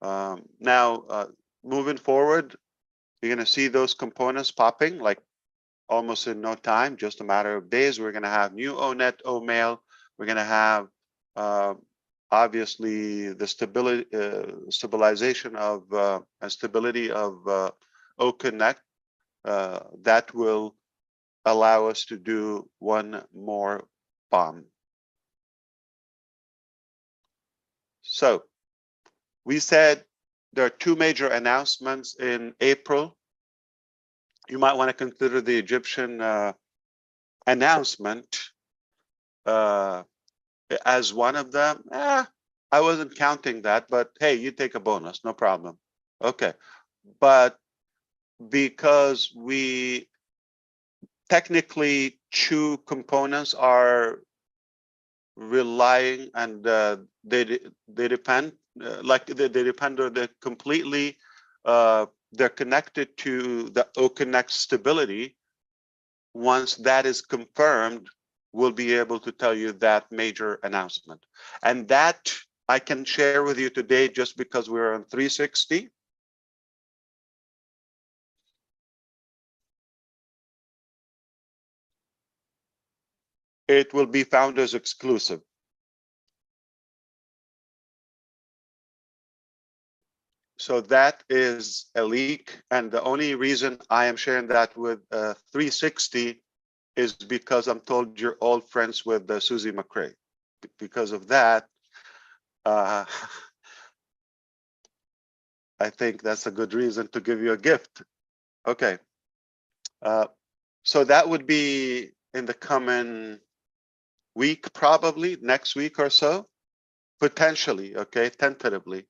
Now, moving forward, you're going to see those components popping like almost in no time, just a matter of days. We're going to have new ONET, OMail. We're going to have obviously the stabilization of and stability of OConnect that will allow us to do one more bomb. So we said there are two major announcements in April. You might want to consider the Egyptian announcement as one of them. I wasn't counting that, but hey, you take a bonus, no problem. Okay, but because we technically two components are relying and they depend they depend or they're completely they're connected to the OConnect stability. Once that is confirmed, we'll be able to tell you that major announcement, and that I can share with you today just because we're on 360. It will be founders exclusive. So that is a leak, and the only reason I am sharing that with 360 is because I'm told you're all friends with Susie McRae. Because of that, I think that's a good reason to give you a gift. Okay, so that would be in the coming week, probably next week or so, potentially. Okay, tentatively.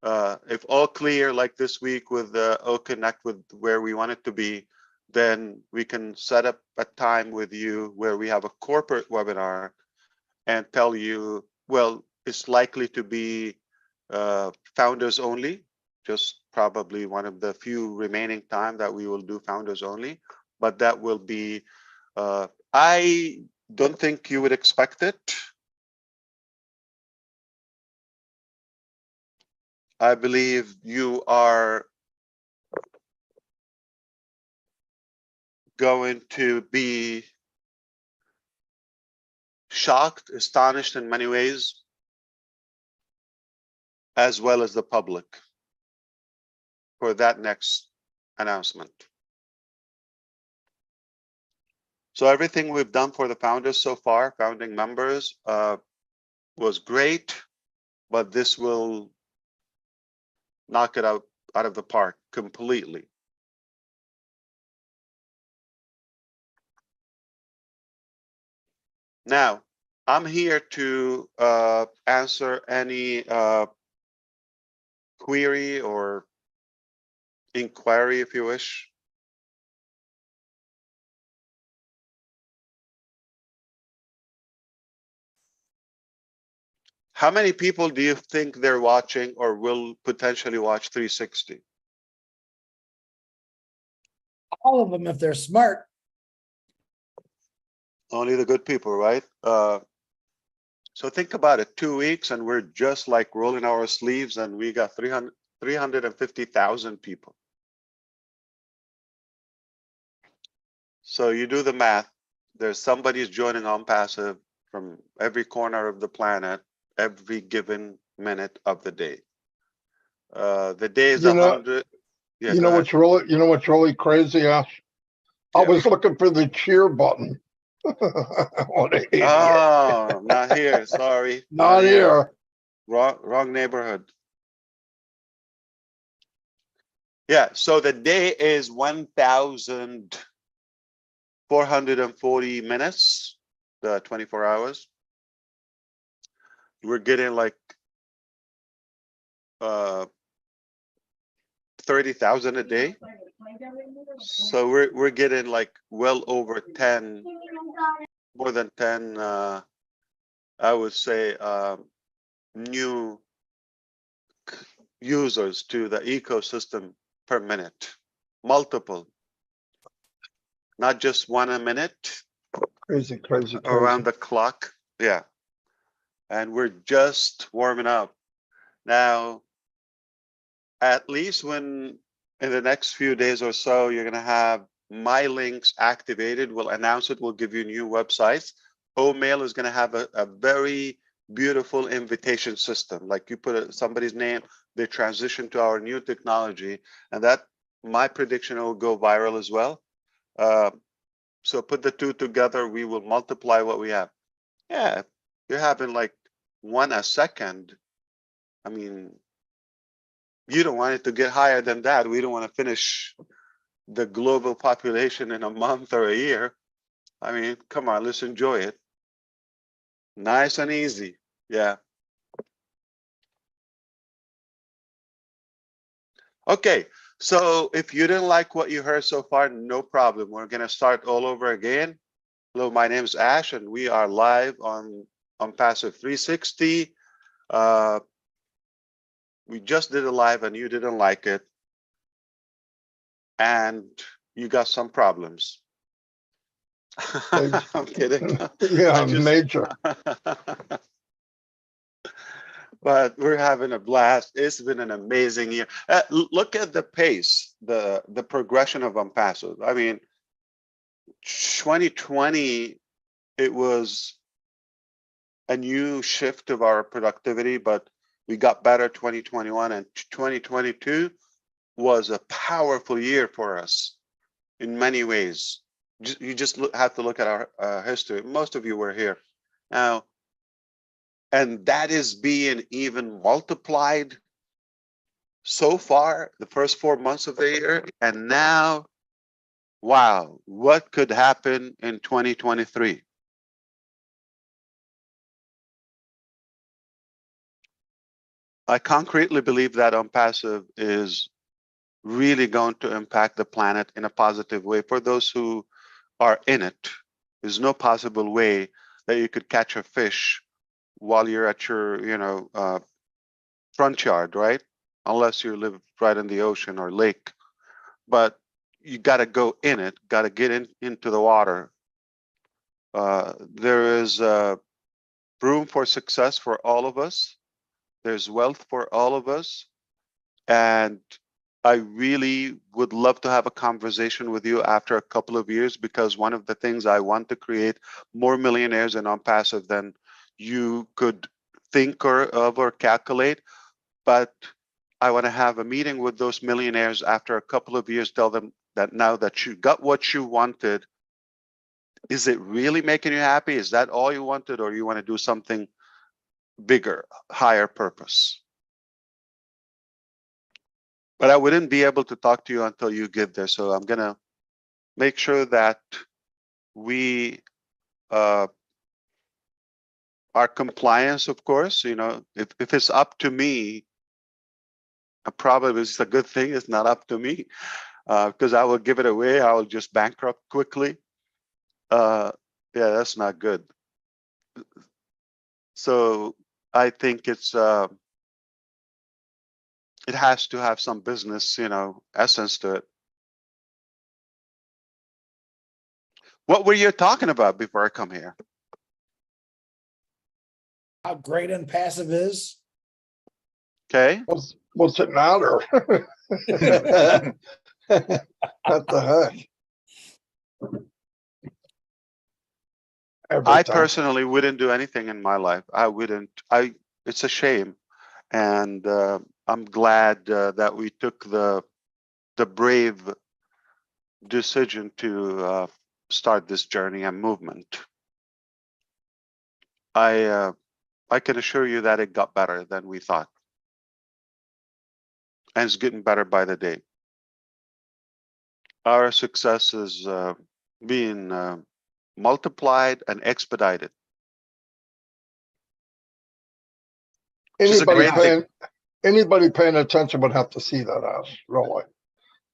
If all clear, like this week with OConnect with where we want it to be, then we can set up a time with you where we have a corporate webinar and tell you, well, it's likely to be founders only, just probably one of the few remaining time that we will do founders only, but that will be, I don't think you would expect it. I believe you are going to be shocked, astonished in many ways, as well as the public, for that next announcement. So everything we've done for the founders so far, founding members, was great, but this will knock it out of the park completely. Now, I'm here to answer any query or inquiry, if you wish. How many people do you think they're watching or will potentially watch 360? All of them, if they're smart. Only the good people, right? So think about it, 2 weeks and we're just like rolling our sleeves and we got 350,000 people. So you do the math, there's somebody's joining ONPASSIVE from every corner of the planet, every given minute of the day. The day is 100. Yeah, you know what's really crazy, Ash? I was looking for the cheer button What an idiot. Oh, not here. Sorry. Not here. Wrong neighborhood. Yeah, so the day is 1,440 minutes, the 24 hours. We're getting like 30,000 a day. So we're getting like well over 10, more than 10, I would say, new users to the ecosystem per minute, multiple, not just one a minute, Crazy, crazy, around crazy. the clock. Yeah, and we're just warming up now. At least when in the next few days or so, you're gonna have my links activated. We'll announce it. We'll give you new websites. OMail is gonna have a very beautiful invitation system. Like you put somebody's name, they transition to our new technology, and that, my prediction, will go viral as well. So put the two together, we will multiply what we have. Yeah, you're having like one a second. I mean, you don't want it to get higher than that. We don't want to finish the global population in a month or a year. I mean, come on, let's enjoy it. Nice and easy. Yeah. Okay, so if you didn't like what you heard so far, no problem. We're gonna start all over again. Hello, my name is Ash, and we are live on ONPASSIVE 360. We just did a live, and you didn't like it, and you got some problems. I'm kidding. Yeah, major. But we're having a blast. It's been an amazing year. Look at the pace, the progression of ONPASSIVE. I mean, 2020, it was a new shift of our productivity, but we got better 2021, and 2022 was a powerful year for us in many ways. You just have to look at our history. Most of you were here now, and that is being even multiplied so far, the first 4 months of the year. And now, wow, what could happen in 2023? I concretely believe that ONPASSIVE is really going to impact the planet in a positive way. For those who are in it, there's no possible way that you could catch a fish while you're at your, front yard, right? Unless you live right in the ocean or lake. But you got to go in it, got to get into the water. There is room for success for all of us. There's wealth for all of us. And I really would love to have a conversation with you after a couple of years, because one of the things I want to create more millionaires in ONPASSIVE than you could think or calculate. But I want to have a meeting with those millionaires after a couple of years, tell them that now that you got what you wanted, is it really making you happy? Is that all you wanted, or you want to do something bigger, higher purpose? But I wouldn't be able to talk to you until you get there. So I'm gonna make sure that we are compliance, of course. If it's up to me, probably it's a good thing it's not up to me, because I will give it away. I will just bankrupt quickly. Yeah, that's not good. So I think it has to have some business, essence to it. What were you talking about before I come here? How great ONPASSIVE is. Okay. What's it matter? What the heck? I personally wouldn't do anything in my life. I wouldn't. It's a shame, and I'm glad that we took the brave decision to start this journey and movement. I can assure you that it got better than we thought, and it's getting better by the day. Our success is being multiplied and expedited. Which is a Anybody great thing. paying attention would have to see that as really.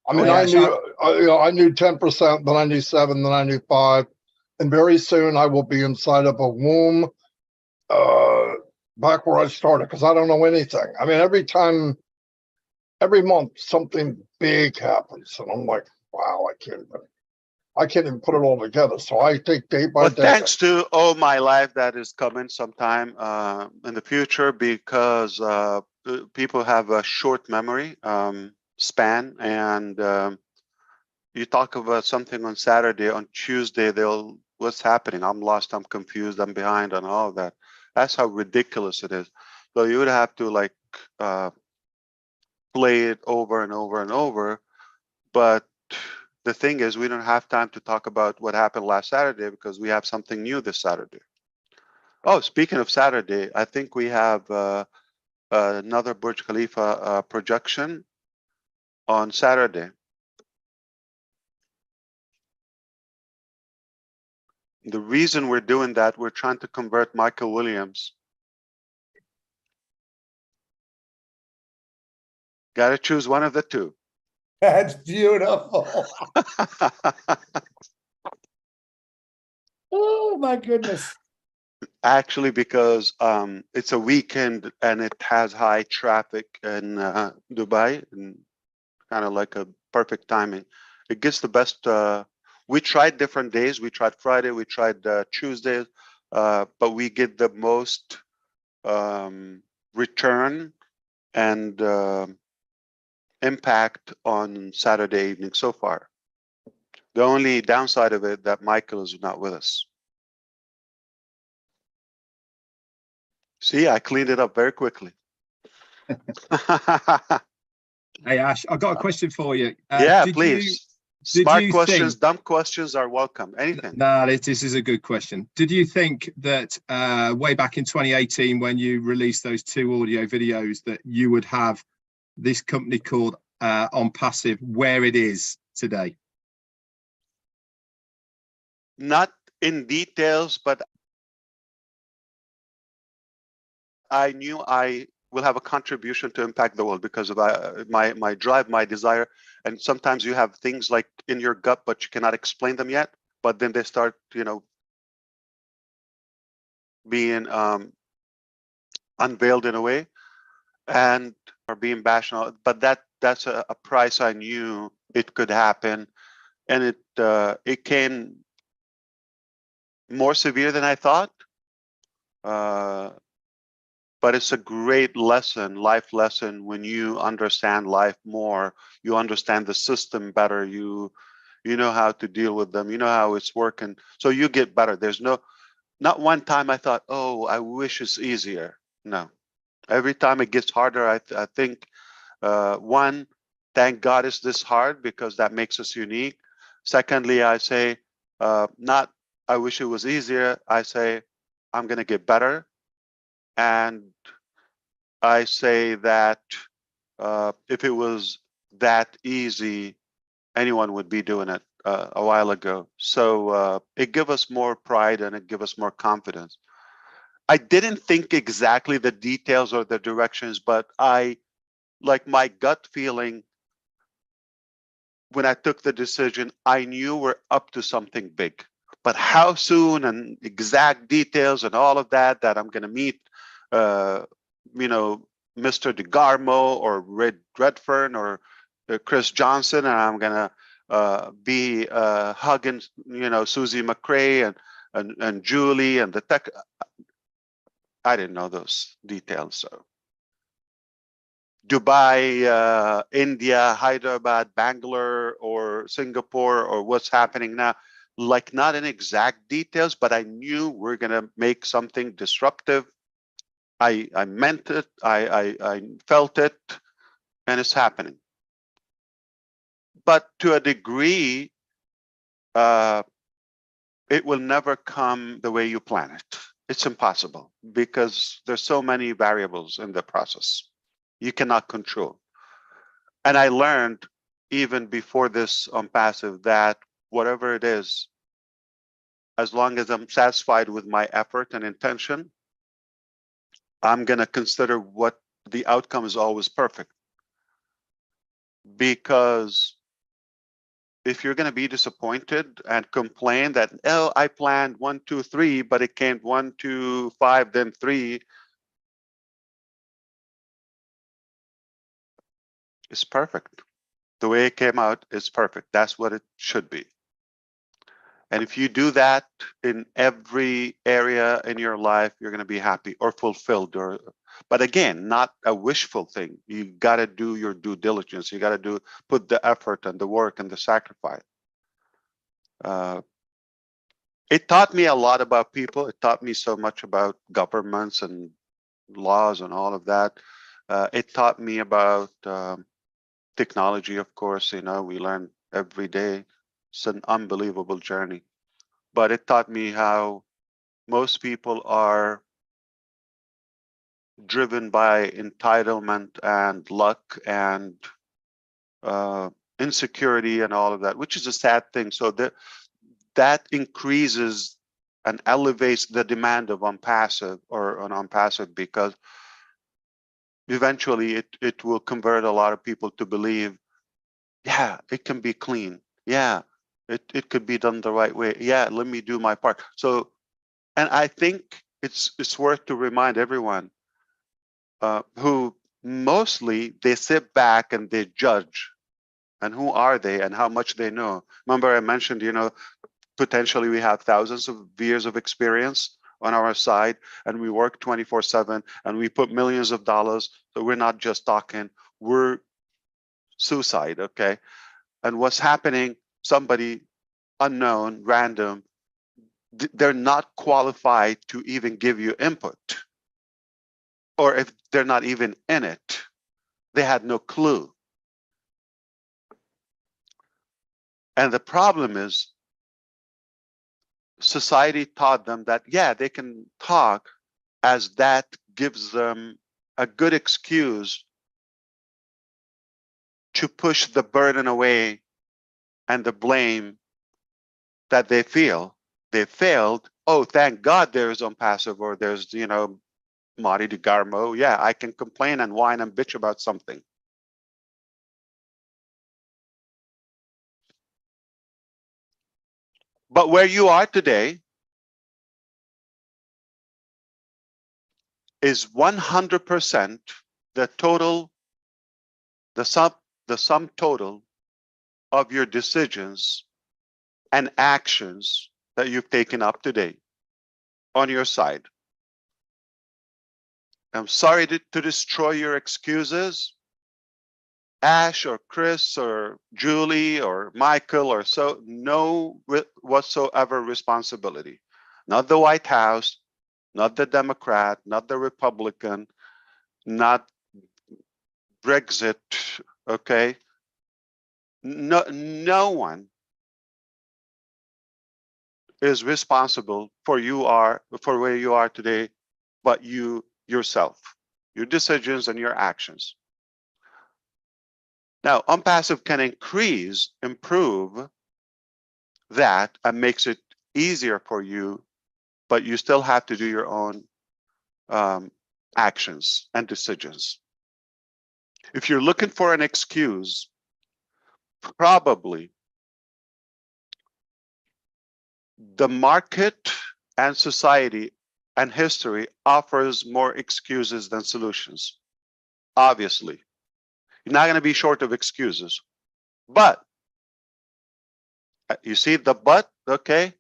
I mean, Yeah, I knew 10%, then I knew 7, then I knew 5, and very soon I will be inside of a womb, back where I started, because I don't know anything. I mean, every month something big happens, and I'm like, wow, I can't even put it all together. So I take day by Well, day. thanks to all my life that is coming sometime in the future, because people have a short memory span, and you talk about something on Saturday, on Tuesday, what's happening? I'm lost, I'm confused, I'm behind, and all of that. That's how ridiculous it is. So you would have to like play it over and over and over. But the thing is, we don't have time to talk about what happened last Saturday because we have something new this Saturday. Oh, speaking of Saturday, I think we have another Burj Khalifa projection on Saturday. The reason we're doing that, we're trying to convert Michael Williams. Got to choose one of the two. That's beautiful. Oh my goodness. Actually, because it's a weekend and it has high traffic in Dubai, and kind of like a perfect timing. It gets the best. We tried different days. We tried Friday. We tried Tuesday, but we get the most return and impact on Saturday evening so far. The only downside of it that Michael is not with us. See, I cleaned it up very quickly. Hey Ash, I've got a question for you. Yeah, did please. did Smart you questions, think- dumb questions are welcome. Anything. No, this is a good question. Did you think that way back in 2018, when you released those 2 audio videos, that you would have this company called ONPASSIVE where it is today? Not in details, but I knew I will have a contribution to impact the world because of my drive, my desire. And sometimes you have things like in your gut, but you cannot explain them yet. But then they start, being unveiled in a way, and are being bashed on. But that's a price I knew it could happen, and it came more severe than I thought. But it's a great lesson, life lesson, when you understand life more, you understand the system better, you know how to deal with them, you know how it's working, so you get better. There's not one time I thought, oh, I wish it's easier. No, every time it gets harder, I think, one, thank God it's this hard because that makes us unique. Secondly, I say, not I wish it was easier, I say I'm gonna get better. And I say that if it was that easy, anyone would be doing it a while ago. So it gives us more pride and it gives us more confidence. I didn't think exactly the details or the directions, but like my gut feeling when I took the decision, I knew we're up to something big. But how soon and exact details and all of that I'm going to meet, Mr. DeGarmo or Refern or Chris Johnson, and I'm going to be hugging, Susie McRae and Julie and the tech. I didn't know those details. So Dubai, India, Hyderabad, Bangalore, or Singapore, or what's happening now, like not in exact details, but I knew we're gonna make something disruptive. I meant it, I felt it, and it's happening. But to a degree, it will never come the way you plan it. It's impossible because there's so many variables in the process you cannot control. And I learned even before this on passive that whatever it is, as long as I'm satisfied with my effort and intention, I'm going to consider what the outcome is always perfect. Because if you're going to be disappointed and complain that, oh, I planned 1, 2, 3, but it came 1, 2, 5, then 3, it's perfect. The way it came out is perfect. That's what it should be. And if you do that in every area in your life, you're going to be happy or fulfilled. But again, not a wishful thing. You got to do your due diligence. You got to put the effort and the work and the sacrifice. It taught me a lot about people. It taught me so much about governments and laws and all of that. It taught me about technology, of course. You know, we learn every day. It's an unbelievable journey. But it taught me how most people are driven by entitlement and luck and insecurity and all of that, which is a sad thing. So that increases and elevates the demand of ONPASSIVE or an ONPASSIVE, because eventually it will convert a lot of people to believe, yeah, it can be clean. Yeah, it could be done the right way. Yeah, let me do my part. So, and I think it's worth to remind everyone who mostly they sit back and they judge, and who are they and how much they know. Remember I mentioned, you know, potentially we have thousands of years of experience on our side, and we work 24/7, and we put millions of dollars. So we're not just talking, we're suicide, okay? And what's happening, somebody unknown, random, they're not qualified to even give you input. Or if they're not even in it, they had no clue. And the problem is, society taught them that, yeah, they can talk, as that gives them a good excuse to push the burden away and the blame that they feel. They failed. Oh, thank God there's ONPASSIVE, or there's, you know, Marty DeGarmo. Yeah, I can complain and whine and bitch about something. But where you are today is 100% the total, the sum total of your decisions and actions that you've taken up to date on your side. I'm sorry to destroy your excuses, Ash or Chris or Julie or Michael, or so, no whatsoever responsibility. Not the White House, not the Democrat, not the Republican, not Brexit, okay? No one is responsible for where you are today, but you yourself, your decisions and your actions. Now, ONPASSIVE can improve that and makes it easier for you, but you still have to do your own actions and decisions. If you're looking for an excuse, probably the market and society and history offers more excuses than solutions. Obviously, you're not going to be short of excuses, but you see the but, okay?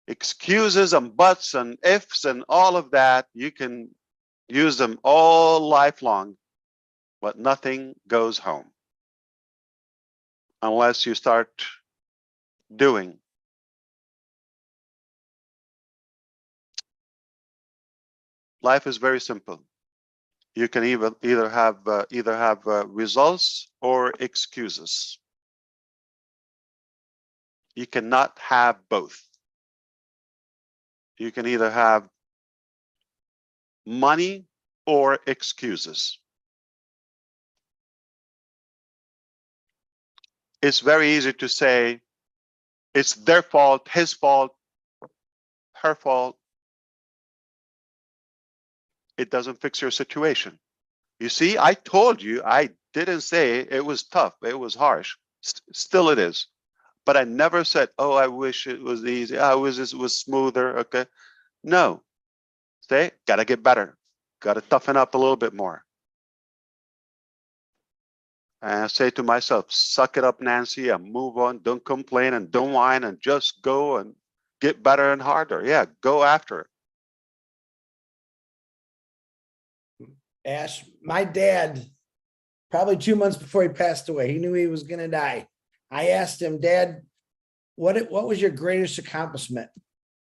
Excuses and buts and ifs and all of that, you can use them all lifelong, but nothing goes home unless you start doing. Life is very simple. You can either have results or excuses. You cannot have both. You can either have money or excuses. It's very easy to say it's their fault, his fault, her fault. It doesn't fix your situation. You see, I told you, I didn't say it was tough, it was harsh. Still it is. But I never said, oh, I wish it was easy. I wish it was smoother. Okay. No. Say, gotta get better. Gotta toughen up a little bit more. And I say to myself, suck it up, Nancy, and move on. Don't complain and don't whine and just go and get better and harder. Yeah, go after it. Ash, my dad, probably 2 months before he passed away, he knew he was gonna die. I asked him, Dad, what was your greatest accomplishment?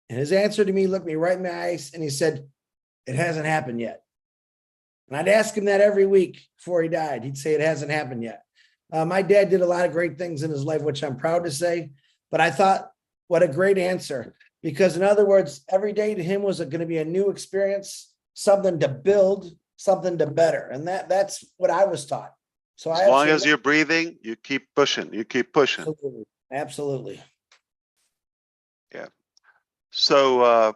And his answer to me looked me right in my eyes and he said, it hasn't happened yet. And I'd ask him that every week before he died. He'd say it hasn't happened yet. My dad did a lot of great things in his life, which I'm proud to say, but I thought, what a great answer. Because in other words, every day to him was going to be a new experience, something to build, something to better. And that's what I was taught. So As long as you're breathing, you keep pushing, you keep pushing. Absolutely. Absolutely. Yeah. So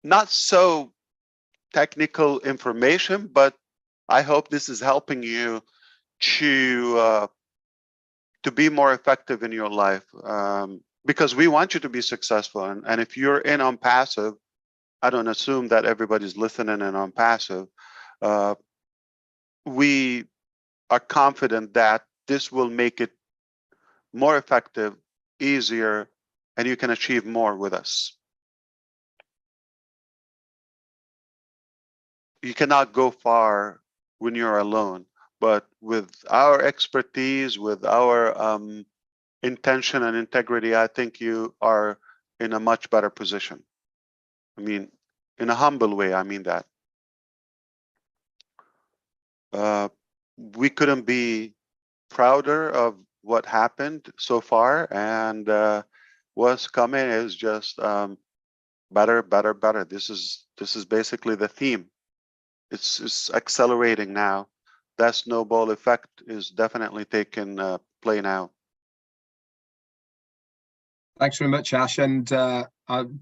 not so technical information, but I hope this is helping you to be more effective in your life, because we want you to be successful. And if you're in ONPASSIVE, I don't assume that everybody's listening in ONPASSIVE. We are confident that this will make it more effective, easier, and you can achieve more with us. You cannot go far when you're alone, but with our expertise, with our intention and integrity, I think you are in a much better position. I mean, in a humble way, I mean that. We couldn't be prouder of what happened so far, and what's coming is just better, better, better. This is basically the theme. It's accelerating now. That snowball effect is definitely taking play now. Thanks very much, Ash. And I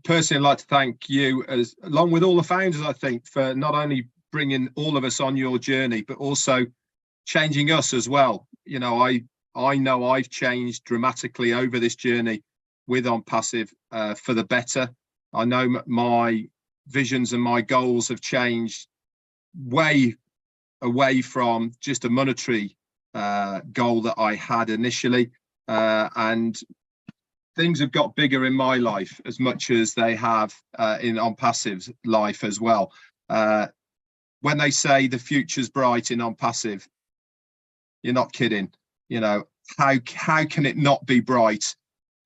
personally like to thank you, along with all the founders, I think, for not only bringing all of us on your journey, but also changing us as well. You know, I know I've changed dramatically over this journey with ONPASSIVE for the better. I know my visions and my goals have changed way away from just a monetary goal that I had initially, and things have got bigger in my life as much as they have in ONPASSIVE's life as well. When they say the future's bright in ONPASSIVE, you're not kidding. You know, how can it not be bright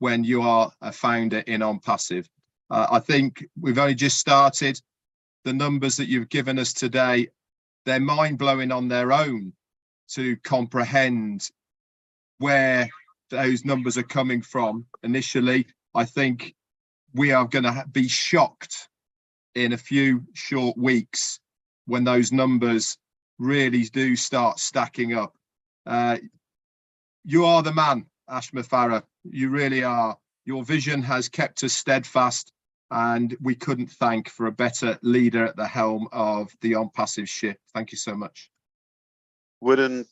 when you are a founder in ONPASSIVE? I think we've only just started. The numbers that you've given us today, they're mind-blowing on their own to comprehend where those numbers are coming from initially. I think we are going to be shocked in a few short weeks when those numbers really do start stacking up. You are the man, Ash Farah. You really are. Your vision has kept us steadfast, and we couldn't thank for a better leader at the helm of the ONPASSIVE ship. Thank you so much. Wouldn't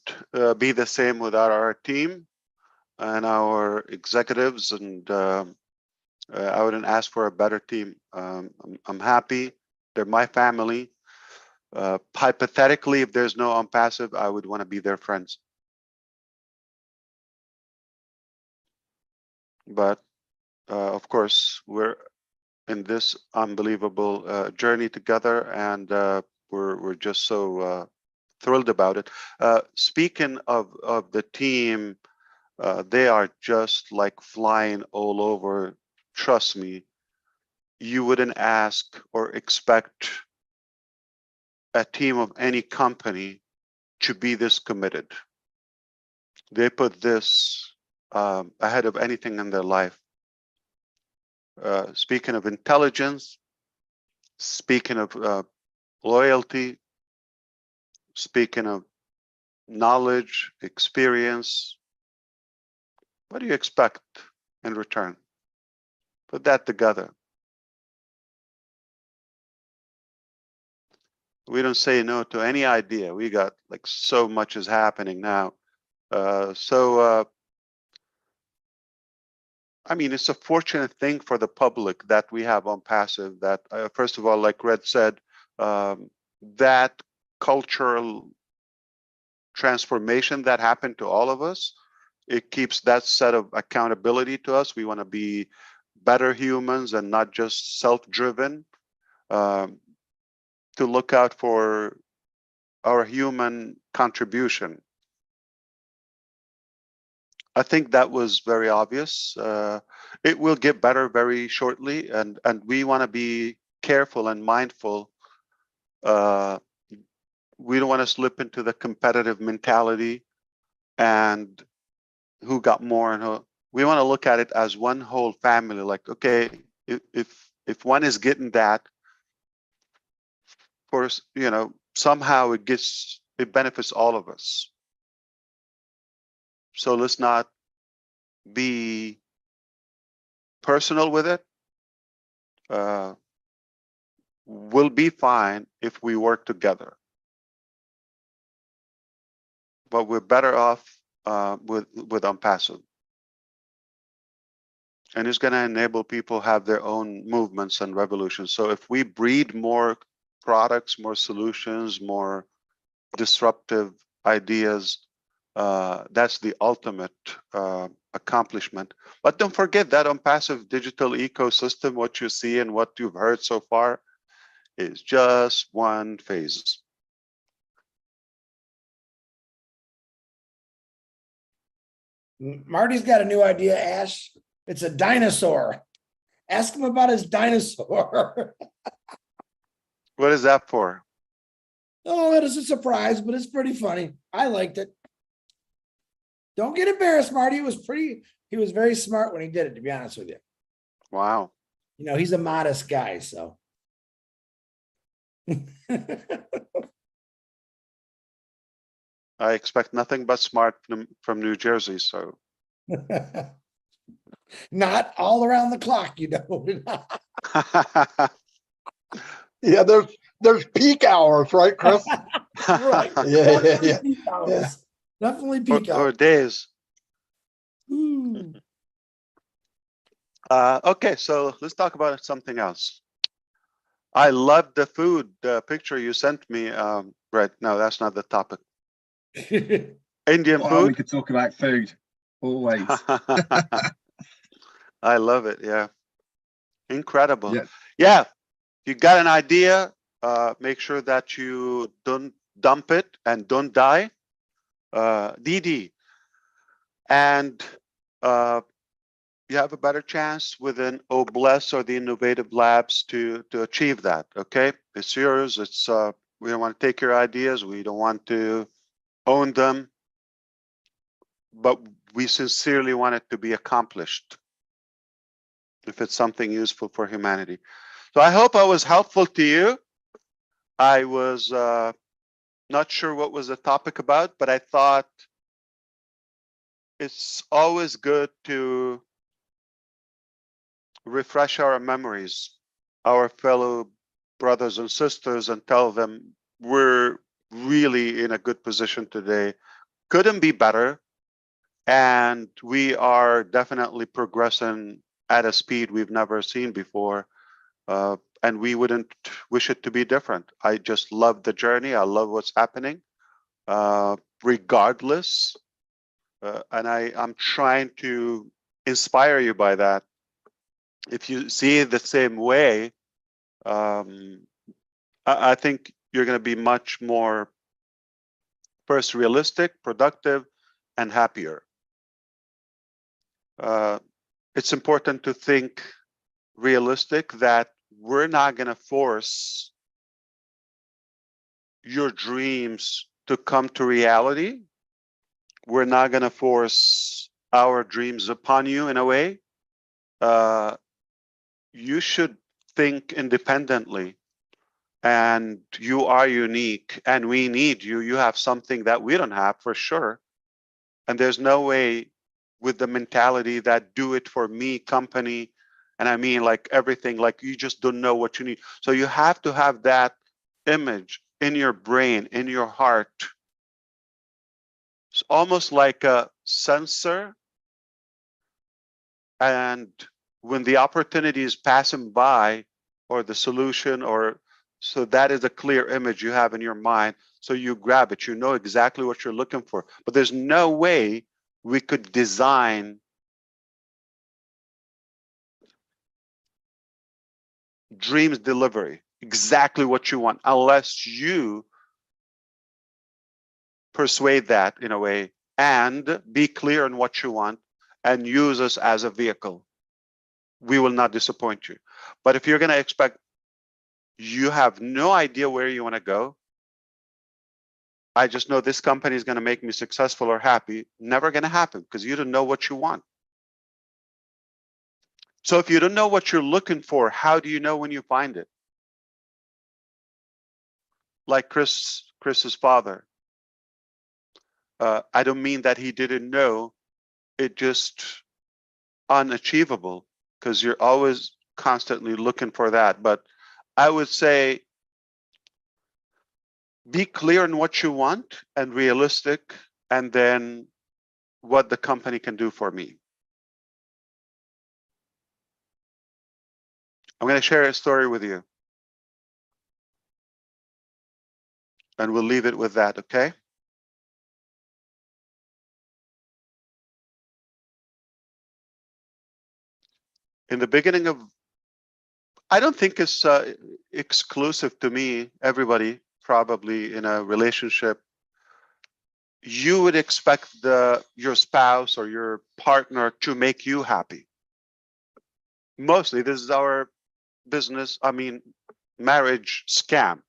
be the same without our team and our executives, and I wouldn't ask for a better team. I'm happy. They're my family. Hypothetically, if there's no ONPASSIVE, I would want to be their friends. But of course, we're in this unbelievable journey together, and we're just so thrilled about it. Speaking of the team, they are just like flying all over. Trust me, you wouldn't ask or expect a team of any company to be this committed. They put this ahead of anything in their life. speaking of intelligence, speaking of loyalty, speaking of knowledge, experience, what do you expect in return? Put that together. We don't say no to any idea. We got like so much is happening now. I mean, it's a fortunate thing for the public that we have ONPASSIVE that, first of all, like Red said, that cultural transformation that happened to all of us, it keeps that set of accountability to us. We want to be better humans and not just self-driven, to look out for our human contribution. I think that was very obvious. It will get better very shortly, and we want to be careful and mindful. We don't want to slip into the competitive mentality and who got more and who. We want to look at it as one whole family. Like, okay, if one is getting that, for somehow it benefits all of us. So let's not be personal with it. We'll be fine if we work together. But we're better off with ONPASSIVE. And it's going to enable people have their own movements and revolutions. So if we breed more products, more solutions, more disruptive ideas, that's the ultimate accomplishment. But don't forget that ONPASSIVE digital ecosystem, what you see and what you've heard so far, is just one phase. Marty's got a new idea, Ash. It's a dinosaur. Ask him about his dinosaur. What is that for? Oh, it is a surprise, but it's pretty funny. I liked it. Don't get embarrassed, Marty. He was very smart when he did it, to be honest with you. Wow. He's a modest guy, so. I expect nothing but smart from New Jersey, so. Not all around the clock, Yeah, there's peak hours, right, Chris? Right. Yeah. Definitely peak hours. Or days. Okay, so let's talk about something else. I love the food picture you sent me, Brett. No, that's not the topic. Indian food. We could talk about food always. I love it. Yeah, incredible. Yeah, you got an idea. Make sure that you don't dump it and don't die. DD, and you have a better chance within OBLESS or the innovative labs to achieve that. Okay, it's yours. It's we don't want to take your ideas. We don't want to own them, but we sincerely want it to be accomplished if it's something useful for humanity. So I hope I was helpful to you. I was not sure what was the topic about, but I thought it's always good to refresh our memories, our fellow brothers and sisters, and tell them we're really in a good position today. Couldn't be better. And we are definitely progressing at a speed we've never seen before. And we wouldn't wish it to be different. I just love the journey. I love what's happening, regardless. And I'm trying to inspire you by that. If you see it the same way, I think you're going to be much more, first, realistic, productive, and happier. It's important to think realistic, that we're not going to force your dreams to come to reality. We're not going to force our dreams upon you in a way. you should think independently, and you are unique, and we need you. You have something that we don't have for sure. And there's no way with the mentality that do it for me company, and I mean like everything, like you just don't know what you need. So you have to have that image in your brain, in your heart. It's almost like a sensor, and when the opportunity is passing by, or the solution, or so that is a clear image you have in your mind. So you grab it, you know exactly what you're looking for. But there's no way we could design dreams delivery, exactly what you want, unless you persuade that in a way and be clear on what you want and use us as a vehicle. We will not disappoint you. But if you're going to expect, you have no idea where you want to go, I just know this company is going to make me successful or happy, never going to happen, because you don't know what you want. So if you don't know what you're looking for, how do you know when you find it? Like Chris's father. I don't mean that he didn't know, it just unachievable, because you're always constantly looking for that. But I would say be clear on what you want and realistic, and then what the company can do for me. I'm going to share a story with you, and we'll leave it with that, okay? In the beginning of, I don't think it's exclusive to me, everybody probably in a relationship, you would expect your spouse or your partner to make you happy. Mostly, this is our business, I mean, marriage scam.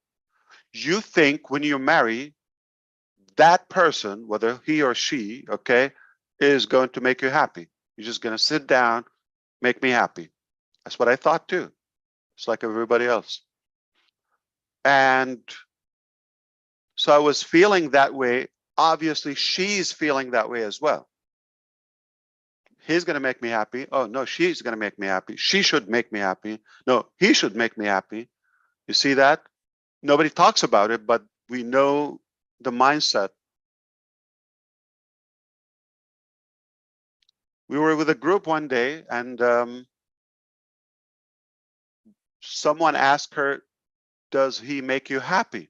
You think when you marry, that person, whether he or she, okay, is going to make you happy. You're just going to sit down, make me happy. That's what I thought too. It's like everybody else. And so I was feeling that way. Obviously, she's feeling that way as well. He's going to make me happy. Oh, no, she's going to make me happy. She should make me happy. No, he should make me happy. You see that? Nobody talks about it, but we know the mindset. We were with a group one day, and someone asked her, does he make you happy?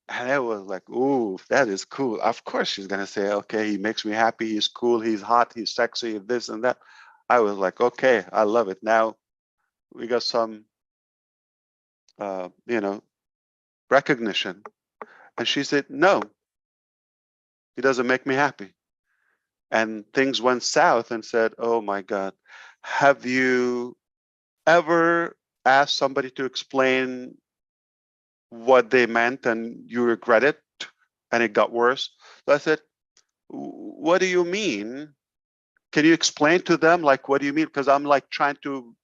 And I was like, ooh, that is cool. Of course she's going to say, okay, he makes me happy. He's cool. He's hot. He's sexy, this and that. I was like, okay, I love it. Now we got some, recognition. And she said, no, he doesn't make me happy. And things went south, and said, oh my God, have you ever asked somebody to explain what they meant and you regret it and it got worse? So I said, what do you mean? Can you explain to them, like, what do you mean? Because I'm like trying to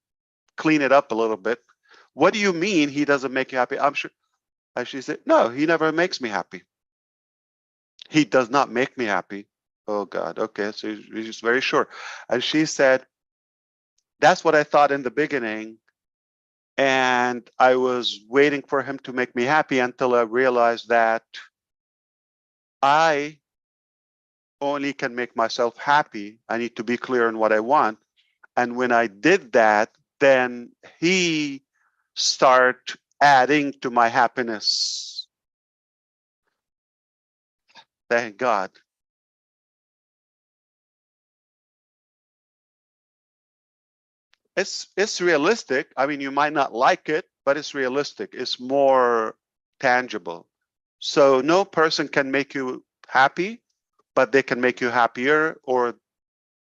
clean it up a little bit. What do you mean he doesn't make you happy? I'm sure. And she said, no, he never makes me happy. He does not make me happy. Oh God, okay, so he's very sure. And she said, that's what I thought in the beginning. And I was waiting for him to make me happy until I realized that I only can make myself happy. I need to be clear on what I want. And when I did that, then he start adding to my happiness. Thank God. It's realistic. I mean, you might not like it, but it's realistic. It's more tangible. So no person can make you happy, but they can make you happier, or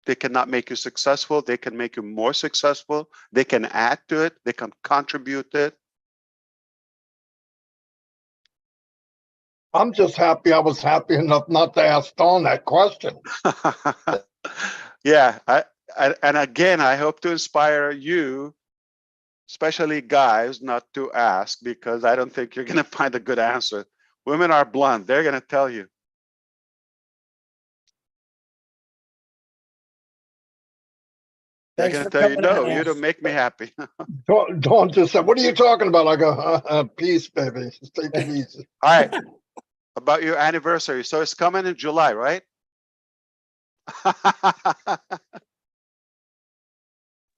they cannot make you successful. They can make you more successful. They can add to it. They can contribute it. I'm just happy I was happy enough not to ask Dawn that question. Yeah, And again, I hope to inspire you, especially guys, not to ask, because I don't think you're going to find a good answer. Women are blunt. They're going to tell you. They're Thanks going for to tell you, coming on, no, you Ash. don't make me happy. Dawn just said, what are you talking about? I go, peace, baby. Just take it easy. All right. About your anniversary. So it's coming in July, right?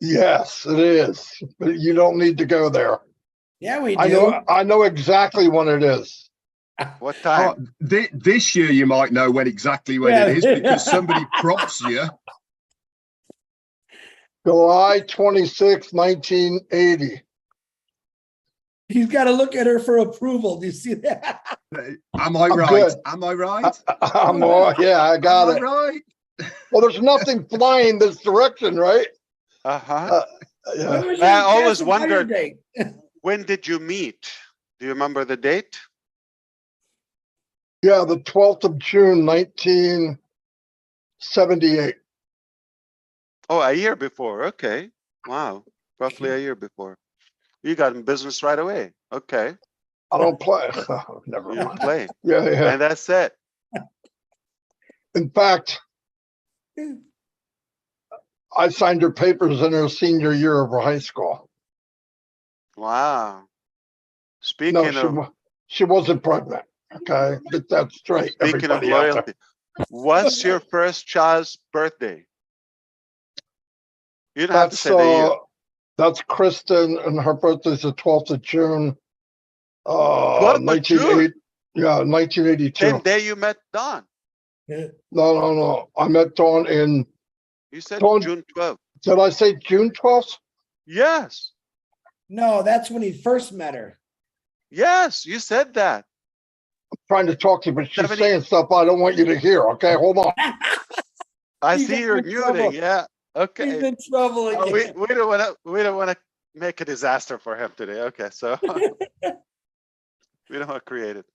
Yes, it is. But you don't need to go there. Yeah, we I do. know exactly when it is. What Oh, time? this year you might know exactly when Yeah. it is because somebody prompts you. July 26, 1980. He's got to look at her for approval. Do you see that? Am I I'm right? good. Am I right? I'm all, yeah, I got Am it. I right? Well, there's nothing flying this direction, right? Uh-huh. Yeah. When was your I always gas and fire wondered, date? when did you meet? Do you remember the date? Yeah, the 12th of June, 1978. Oh, a year before. Okay. Wow. Roughly a year before. You got in business right away. Okay. I don't play. Never You mind. don't play. Yeah, yeah. And that's it. In fact, I signed her papers in her senior year of high school. Wow. No, Speaking of she wasn't pregnant. Okay, get that straight, speaking of everybody out there. loyalty, what's your first child's birthday? You don't have to That's say the year. that's Kristen, and her birthday's the 12th of June. 12th of 1980. Yeah, 1982. Same day you met Don. No. I met Dawn in. You said Dawn- June 12th. Did I say June 12th? Yes. No, that's when he first met her. Yes, you said that. Trying to talk to you, but she's 70 saying stuff I don't want you to hear. Okay, hold on. I He's see in you're trouble. muting. Yeah. He's Okay. in trouble Oh, again. we don't want to make a disaster for him today. Okay, so we don't want to create it.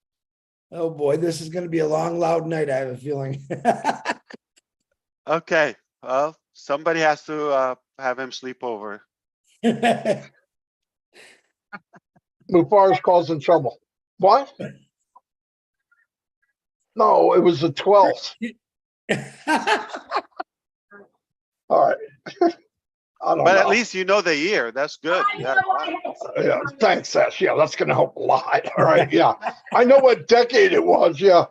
Oh boy, this is going to be a long, loud night. I have a feeling. Okay. Well, somebody has to have him sleep over. Mufar's causing trouble. What? No, it was the 12th. All right. I don't But know. at least you know the year. That's good. Yeah. Yeah, thanks, Ash. Yeah, that's going to help a lot. All right. Yeah. I know what decade it was. Yeah.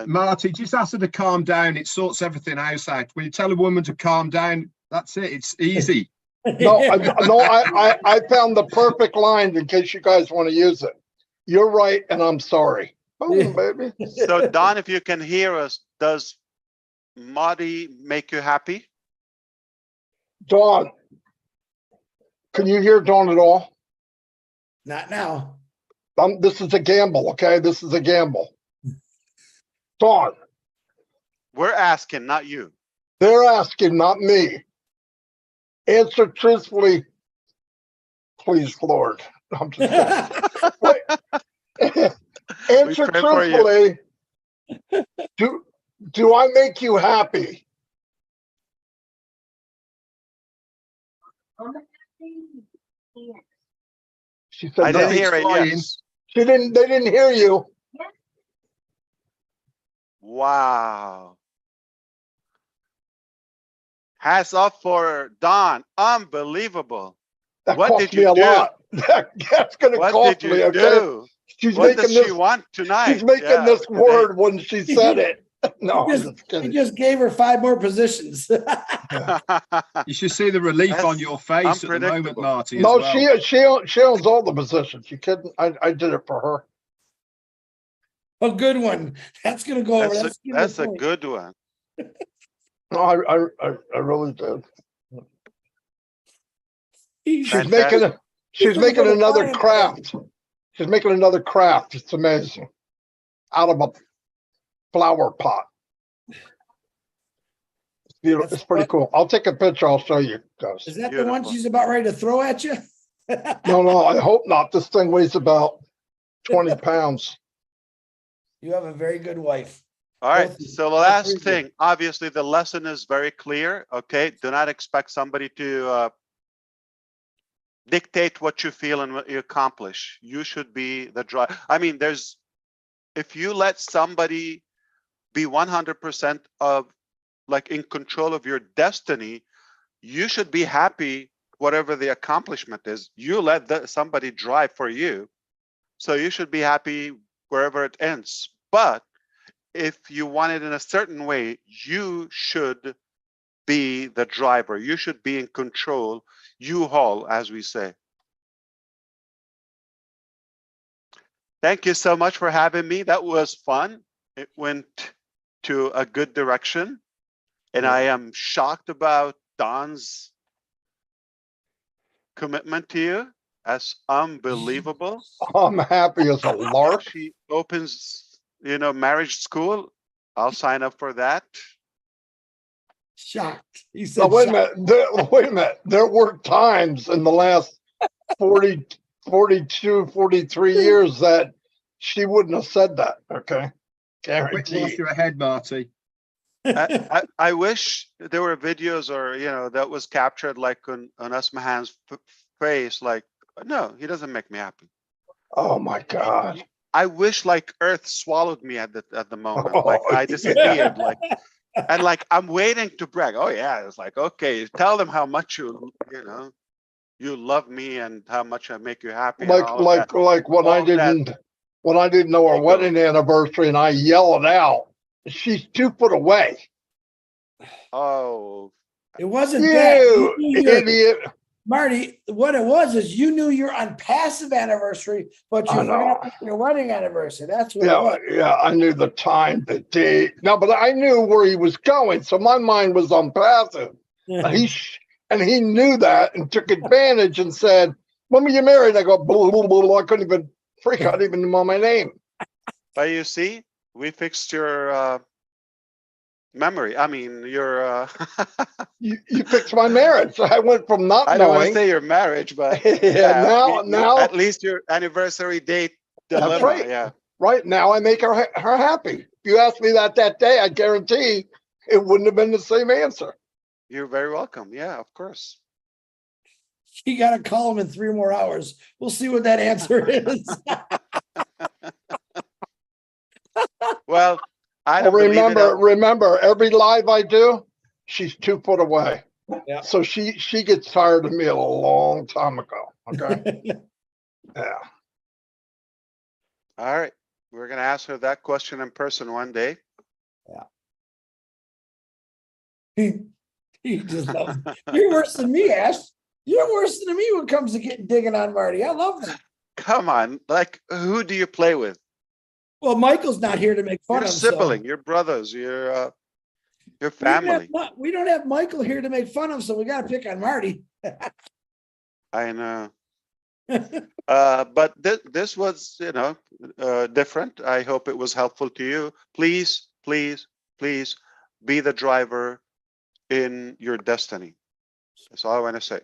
Marty, just ask her to calm down. It sorts everything else out. When you tell a woman to calm down, that's it. It's easy. No, I found the perfect line in case you guys want to use it. You're right, and I'm sorry. Boom, baby. So Don, if you can hear us, does Marty make you happy? Dawn, can you hear Dawn at all? Not now. This is a gamble, okay? This is a gamble. Dawn, We're asking, not you. they're asking, not me. Answer truthfully, please, Lord. I'm just kidding. Wait. Answer pray for you. truthfully. Do I make you happy? She said I didn't no. hear it. flying. Yes. They didn't hear you. Wow. Hats off for Don. Unbelievable. That What cost did me you a do? lot. That's gonna What cost did me, you okay? do? She's What does making she this want tonight? she's making Yeah, this today. word when she said it. No, I'm He just He kidding. just gave her 5 more positions. You should see the relief That's on your face at the moment, unpredictable. Marty. No, as well. she owns all the positions. You kidding? I did it for her. A good one. That's going to go over. That's a good one. No, I really did. She's Fantastic. making she's gonna making go to another Brian craft. She's making another craft. It's amazing. Out of a flower pot. It's beautiful. That's It's pretty what- cool. I'll take a picture. I'll show you guys. Is that the one Beautiful. she's about ready to throw at you? No, I hope not. This thing weighs about 20 pounds. You have a very good wife. All right, Both of you. so the All three last of you. thing, obviously, the lesson is very clear, okay? Do not expect somebody to dictate what you feel and what you accomplish. You should be the drive. I mean, if you let somebody be 100% of, like, in control of your destiny, you should be happy whatever the accomplishment is. You let somebody drive for you, so you should be happy wherever it ends. But if you want it in a certain way, you should be the driver. You should be in control. You haul, as we say. Thank you so much for having me. That was fun. It went to a good direction. And I am shocked about Don's commitment to you. That's unbelievable. I'm happy as a lark. She opens, marriage school. I'll sign up for that. Shocked. He Now, said, wait a shocked. minute. Wait a minute. There were times in the last 40, 42, 43 years that she wouldn't have said that. Okay. Quick whilst Guaranteed. you're ahead, Marty. I wish there were videos or, that was captured like on Usmahan's face. Like, no, he doesn't make me happy. Oh my God. I wish like Earth swallowed me at the moment. Oh, Like I yeah. disappeared. And I'm waiting to brag. Oh yeah, it's like, okay, tell them how much you love me and how much I make you happy. And all of that. Like when I All that didn't know our ego. wedding anniversary and I yell it out. She's 2 foot away. Oh, It wasn't that. You idiot. Marty, what it was is you knew your ONPASSIVE anniversary, but you I forgot know. your wedding anniversary. That's what it was. Yeah, I knew the time, the date. No, but I knew where he was going, so my mind was on passive. And he knew that and took advantage and said, "When were you married?" I go, blah, blah, blah, blah. I couldn't even freak. I didn't even know my name. but you see, we fixed your memory. I mean, your. You fixed my marriage. I went from not I don't want to knowing. say your marriage, but Yeah, now at least your anniversary date dilemma. that's right. Yeah. Right now, I make her happy. If you asked me that day, I guarantee it wouldn't have been the same answer. You're very welcome. Yeah, of course. You got to call him in 3 more hours. We'll see what that answer is. Well, I don't believe it. Remember, every live I do, she's 2 foot away. Yeah. So she gets tired of me a long time ago. Okay. Yeah. All right. We're going to ask her that question in person one day. He just loves it. You're worse than me, Ash. You're worse than me when it comes to digging on Marty. I love that. Come on. Like, who do you play with? Well, Michael's not here to make fun Your of him. sibling, your brothers, your family. We don't have Michael here to make fun of, so we got to pick on Marty. I know. But this was, different. I hope it was helpful to you. Please, please, please be the driver in your destiny. That's all I want to say.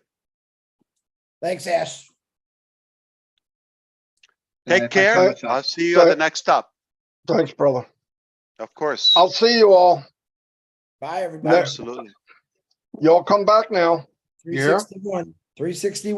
Thanks, Ash. Take care. Thanks very much, I'll see you at the next stop. Thanks, brother. Of course. I'll see you all. Bye, everybody. Absolutely. Y'all come back now. 361. 361.